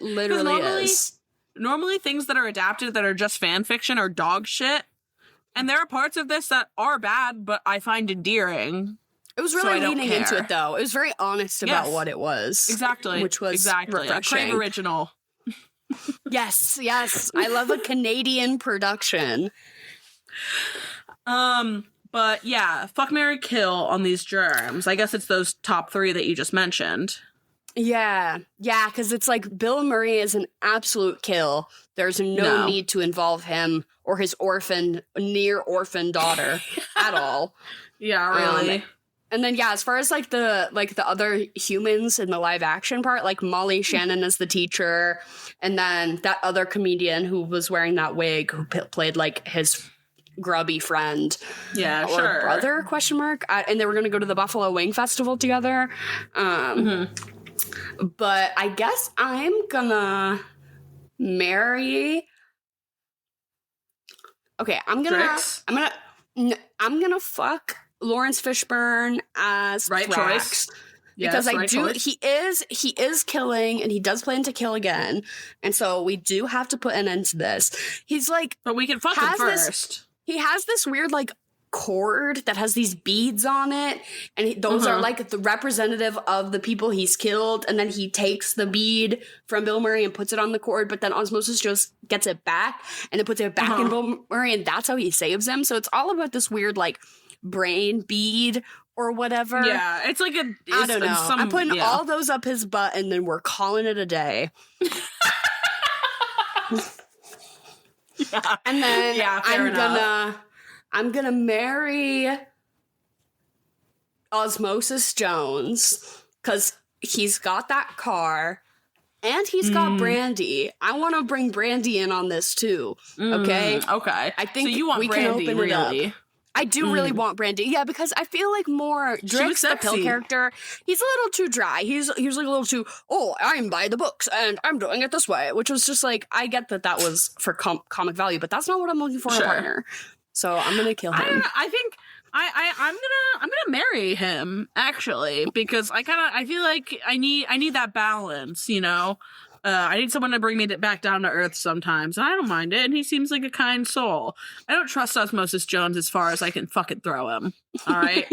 literally is. Normally things that are adapted that are just fan fiction are dog shit. And there are parts of this that are bad, but I find endearing. It was really leaning into it, though. It was very honest about what it was. Exactly. Which was refreshing. Crave original. Yes. I love a Canadian production. But yeah, fuck, marry, kill on these germs. I guess it's those top 3 that you just mentioned. Yeah, because it's like Bill Murray is an absolute kill. There's no need to involve him or his near orphan daughter at all. Yeah, really. And then as far as like the other humans in the live action part, like Molly Shannon is the teacher, and then that other comedian who was wearing that wig who played like his grubby friend, or brother ? And they were going to go to the Buffalo Wing Festival together. But I guess I'm gonna marry. Okay, I'm gonna fuck Lawrence Fishburne as right Thrax. Choice. Because yes, he is killing, and he does plan to kill again, and so we do have to put an end to this. He's like, but we can fuck him first. He has this weird like cord that has these beads on it, and those are like the representative of the people he's killed, and then he takes the bead from Bill Murray and puts it on the cord, but then Osmosis just gets it back and then puts it back in Bill Murray, and that's how he saves him. So it's all about this weird like brain bead or whatever. Yeah, it's like I don't know. I'm putting all those up his butt, and then we're calling it a day. And then I'm gonna marry Osmosis Jones because he's got that car and he's got Brandy. I want to bring Brandy in on this too. Okay. Okay. I think so you want we Brandy, can open it really? up. I do really want Brandy. Yeah, because I feel like more Drake's the pill character. He's a little too dry. He's like a little too, I'm by the books and I'm doing it this way, which was just like, I get that was for comic value, but that's not what I'm looking for in a partner. So I'm gonna kill him. I think I'm gonna marry him actually, because I feel like I need that balance, you know. I need someone to bring me back down to earth sometimes, and I don't mind it. And he seems like a kind soul. I don't trust Osmosis Jones as far as I can fucking throw him. All right.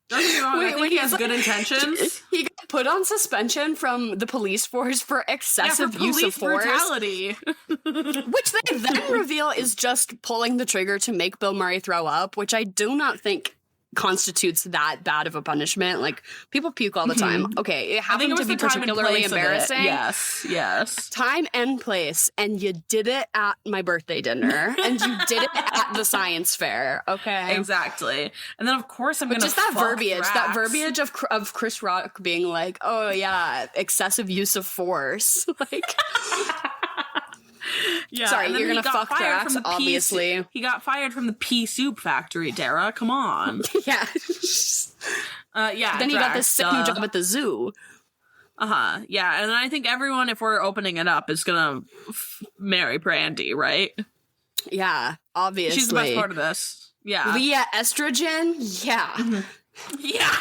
Don't get me wrong. I think he has good intentions. He got put on suspension from the police force for excessive use of force. Brutality. Which they then reveal is just pulling the trigger to make Bill Murray throw up, which I do not think constitutes that bad of a punishment. Like, people puke all the time. Okay, it happened to be particularly embarrassing. Yes. Time and place, and you did it at my birthday dinner, and you did it at the science fair. Okay, exactly. And then of course I'm gonna just that verbiage of Chris Rock being like, "Oh yeah, excessive use of force." Like. Yeah, sorry, you're gonna fuck Thrax, obviously. He got fired from the pea soup factory, Dara. Come on. Yeah. Then he got this second job at the zoo. Yeah, and then I think everyone, if we're opening it up, is gonna marry Brandy, right? Yeah, obviously. She's the best part of this. Yeah. Leah Estrogen? Yeah. Yeah.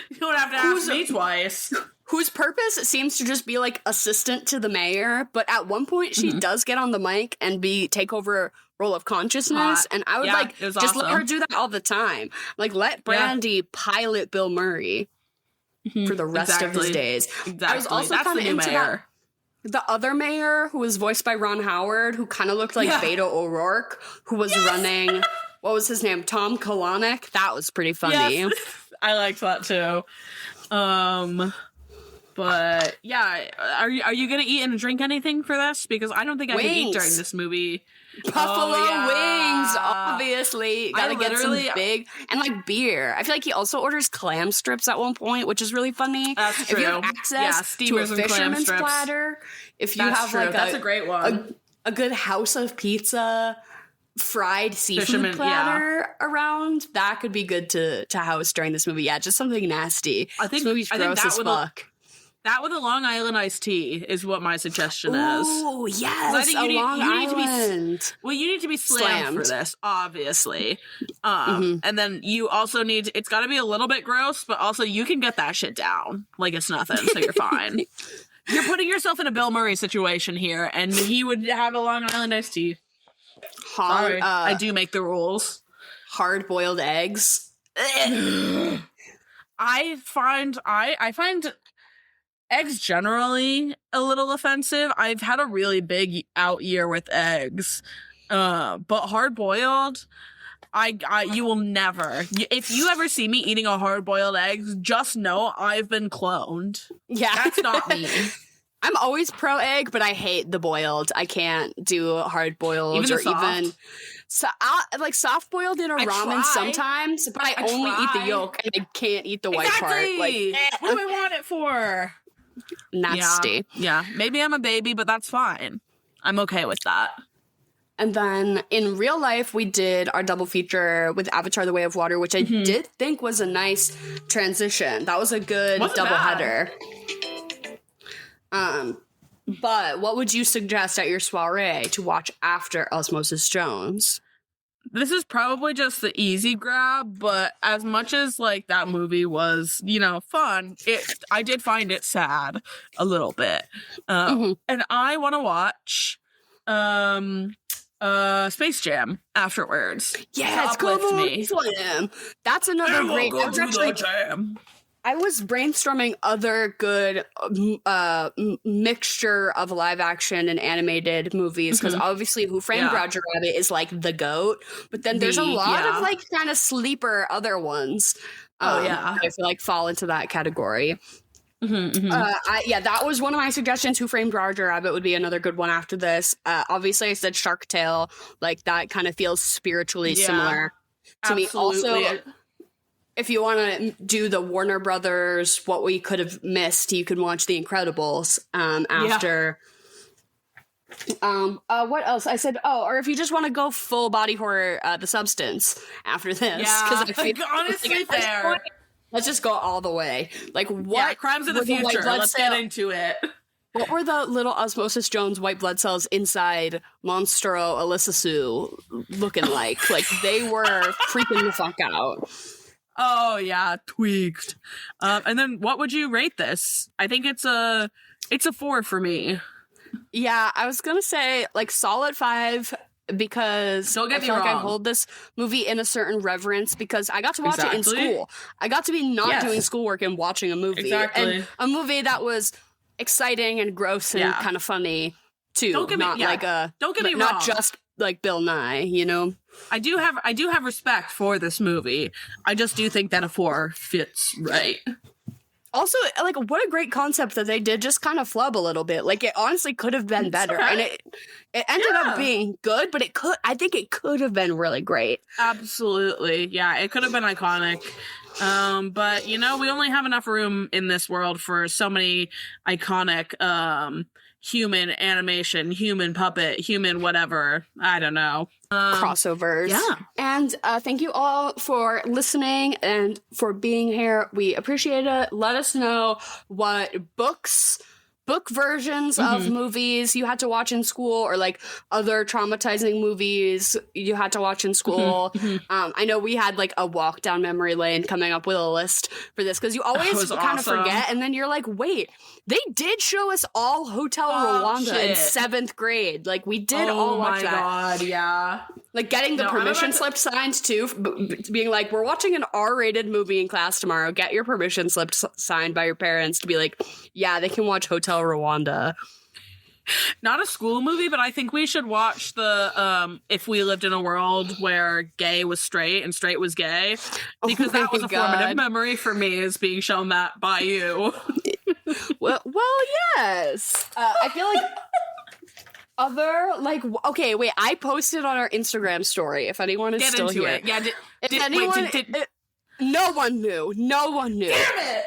You don't have to ask me twice. Whose purpose seems to just be like assistant to the mayor, but at one point she does get on the mic and take over role of consciousness, and I would just let her do that all the time. Like, let Brandy pilot Bill Murray. for the rest of his days. Exactly. I was also That's kind the of new into mayor. the other mayor, who was voiced by Ron Howard, who kind of looked like Beto O'Rourke, who was running, what was his name? Tom Kalanick. That was pretty funny. Yes. I liked that too. But yeah, are you gonna eat and drink anything for this? Because I don't think I could eat during this movie. Buffalo wings, obviously. Gotta get some big, and like beer. I feel like he also orders clam strips at one point, which is really funny. That's true. If you have access to a fisherman's platter, if you have like that's a great one. A good house of pizza, fried seafood platter around, that could be good to house during this movie. Yeah, just something nasty. I think this movie's gross as fuck. That with a Long Island iced tea is what my suggestion is. Oh, yes, I think you need to be slammed for this, obviously. And then you also it's got to be a little bit gross, but also you can get that shit down like it's nothing, so you're fine. You're putting yourself in a Bill Murray situation here, and he would have a Long Island iced tea. Sorry, I do make the rules. Hard-boiled eggs. I find eggs generally a little offensive. I've had a really big out year with eggs, but hard boiled, you will never. If you ever see me eating a hard boiled egg, just know I've been cloned. Yeah, that's not me. I'm always pro egg, but I hate the boiled. I can't do hard boiled even. So like soft boiled in a ramen sometimes, but I only eat the yolk and I can't eat the white part. Like, what do I want it for? Nasty. Yeah, maybe I'm a baby, but that's fine. I'm okay with that. And then in real life, we did our double feature with Avatar: The Way of Water, which I did think was a nice transition. That was a good double header. But what would you suggest at your soiree to watch after Osmosis Jones? This is probably just the easy grab, but as much as like that movie was, fun, I did find it sad a little bit. And I want to watch Space Jam afterwards. Yes, come on, Slam. That's another great. I was brainstorming other good mixture of live action and animated movies, because obviously Who Framed Roger Rabbit is like the GOAT, but then there's a lot of like kind of sleeper other ones. I feel like fall into that category. That was one of my suggestions. Who Framed Roger Rabbit would be another good one after this. Obviously I said Shark Tale, like that kind of feels spiritually similar to me. Also, if you want to do the Warner Brothers, what we could have missed, you could watch The Incredibles after. What else? I said, or if you just want to go full body horror, The Substance after this. Yeah, honestly, fair. Let's just go all the way. Like, what? Yeah, Crimes of the Future. Let's get into it. What were the little Osmosis Jones white blood cells inside Monstro Alyssa Sue looking like? Like, they were freaking the fuck out. Oh yeah, tweaked. And then what would you rate this? I think it's a 4 for me. Yeah, I was gonna say like solid 5, because I feel like I hold this movie in a certain reverence, because I got to watch it in school. I got to be not doing schoolwork and watching a movie. And a movie that was exciting and gross and kind of funny too. Don't get me wrong. Not just like Bill Nye, I do have respect for this movie. I just do think that a 4 fits right. Also, like, what a great concept that they did just kind of flub a little bit. Like, it honestly could have been better. Okay. And it ended up being good, but I think it could have been really great. Absolutely. Yeah, it could have been iconic. But, we only have enough room in this world for so many iconic human animation, human puppet, human whatever. I don't know. Crossovers. Yeah. And thank you all for listening and for being here. We appreciate it. Let us know what book versions of movies you had to watch in school, or like other traumatizing movies you had to watch in school. I know we had like a walk down memory lane coming up with a list for this, because you always kind of forget, and then you're like, wait, they did show us all Hotel Rwanda in 7th grade. Like, we did all watch that. Oh my god, yeah. Like getting the permission slip signed too, being like, we're watching an R-rated movie in class tomorrow. Get your permission slip signed by your parents to be like, yeah, they can watch Hotel Rwanda. Not a school movie, but I think we should watch the If We Lived in a World Where Gay Was Straight and Straight Was Gay, because that was a formative memory for me, is being shown that by you. well, yes. I feel like okay, wait, I posted on our Instagram story, if anyone is still here. Yeah, no one knew. Damn it!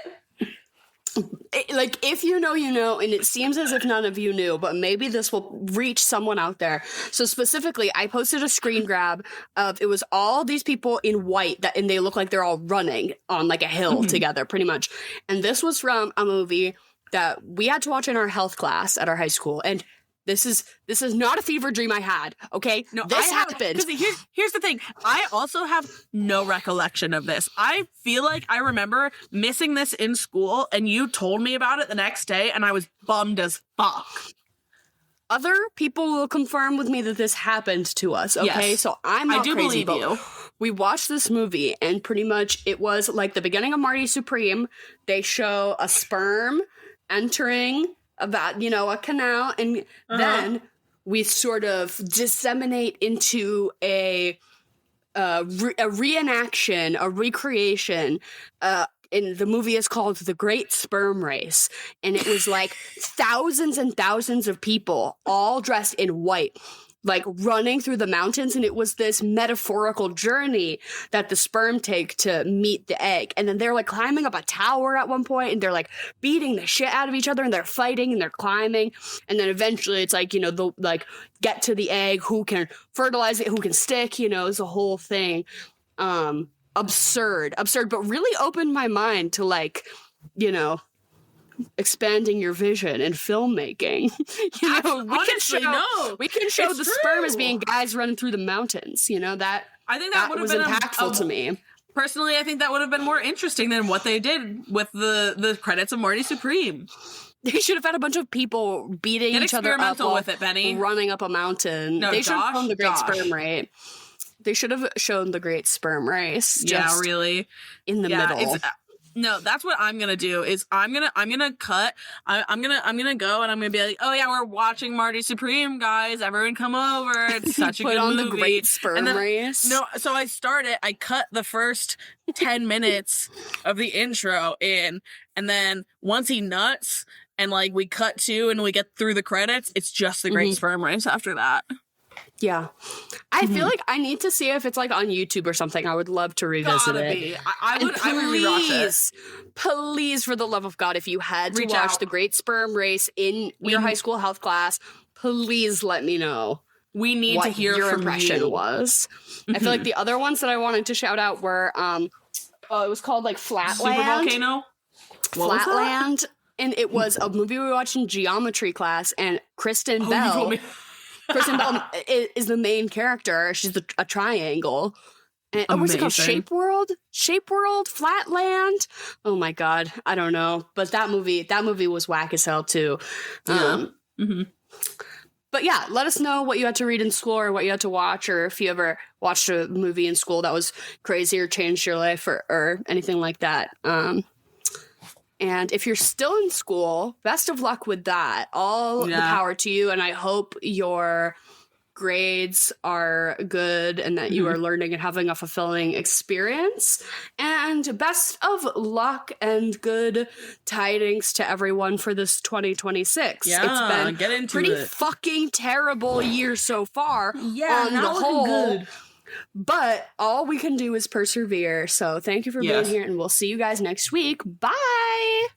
Like, if you know, you know, and it seems as if none of you knew, but maybe this will reach someone out there. So specifically, I posted a screen grab of, it was all these people in white, and they look like they're all running on like a hill together, pretty much. And this was from a movie that we had to watch in our health class at our high school, and this is not a fever dream I had, okay? No, this happened. Here's the thing. I also have no recollection of this. I feel like I remember missing this in school, and you told me about it the next day, and I was bummed as fuck. Other people will confirm with me that this happened to us, okay? Yes. So I'm not crazy, believe you. We watched this movie, and pretty much it was like the beginning of Marty Supreme. They show a sperm entering about, a canal, and then we sort of disseminate into a reenaction, a recreation. And the movie is called The Great Sperm Race, and it was like thousands and thousands of people all dressed in white, like running through the mountains, and it was this metaphorical journey that the sperm take to meet the egg. And then they're like climbing up a tower at one point, and they're like beating the shit out of each other, and they're fighting and they're climbing, and then eventually it's like, they'll like get to the egg, who can fertilize it, who can stick, it's a whole thing. Absurd, but really opened my mind to like, expanding your vision in filmmaking. We can show the sperm as being guys running through the mountains. That I think that would have been been impactful to me. Personally, I think that would have been more interesting than what they did with the credits of Marty Supreme. They should have had a bunch of people beating each other up experimental with it, Benny. Running up a mountain. No, they should have shown the Great Sperm Race. They should have shown the Great Sperm Race. Yeah, really. In the middle. No, that's what I'm gonna do. Is I'm gonna cut. I'm gonna go, and I'm gonna be like, oh yeah, we're watching Marty Supreme, guys. Everyone come over. It's such a good movie. Put on the Great Sperm Race. No, so I cut the first 10 minutes of the intro in, and then once he nuts, and like we cut to, and we get through the credits, it's just the Great Sperm Race after that. Yeah. I feel like I need to see if it's like on YouTube or something. I would love to revisit it. I would rewatch it. Please, for the love of God, if you had to watch the Great Sperm Race in your high school health class, please let me know. We need to hear your from impression you. Was. I feel like the other ones that I wanted to shout out were it was called like Flatland. Super Volcano? Flatland. And it was a movie we watched in geometry class, and Kristen Bell. Kristen Bell is the main character. She's a triangle. And what's it called? Shape World? Flatland? Oh my God. I don't know. But that movie was whack as hell too. Yeah. But yeah, let us know what you had to read in school or what you had to watch, or if you ever watched a movie in school that was crazy or changed your life or anything like that. And if you're still in school, best of luck with that. All the power to you. And I hope your grades are good and that you are learning and having a fulfilling experience. And best of luck and good tidings to everyone for this 2026. Yeah, it's been a pretty fucking terrible year so far. Yeah, on the whole. Good. But all we can do is persevere. So thank you for being here, and we'll see you guys next week. Bye!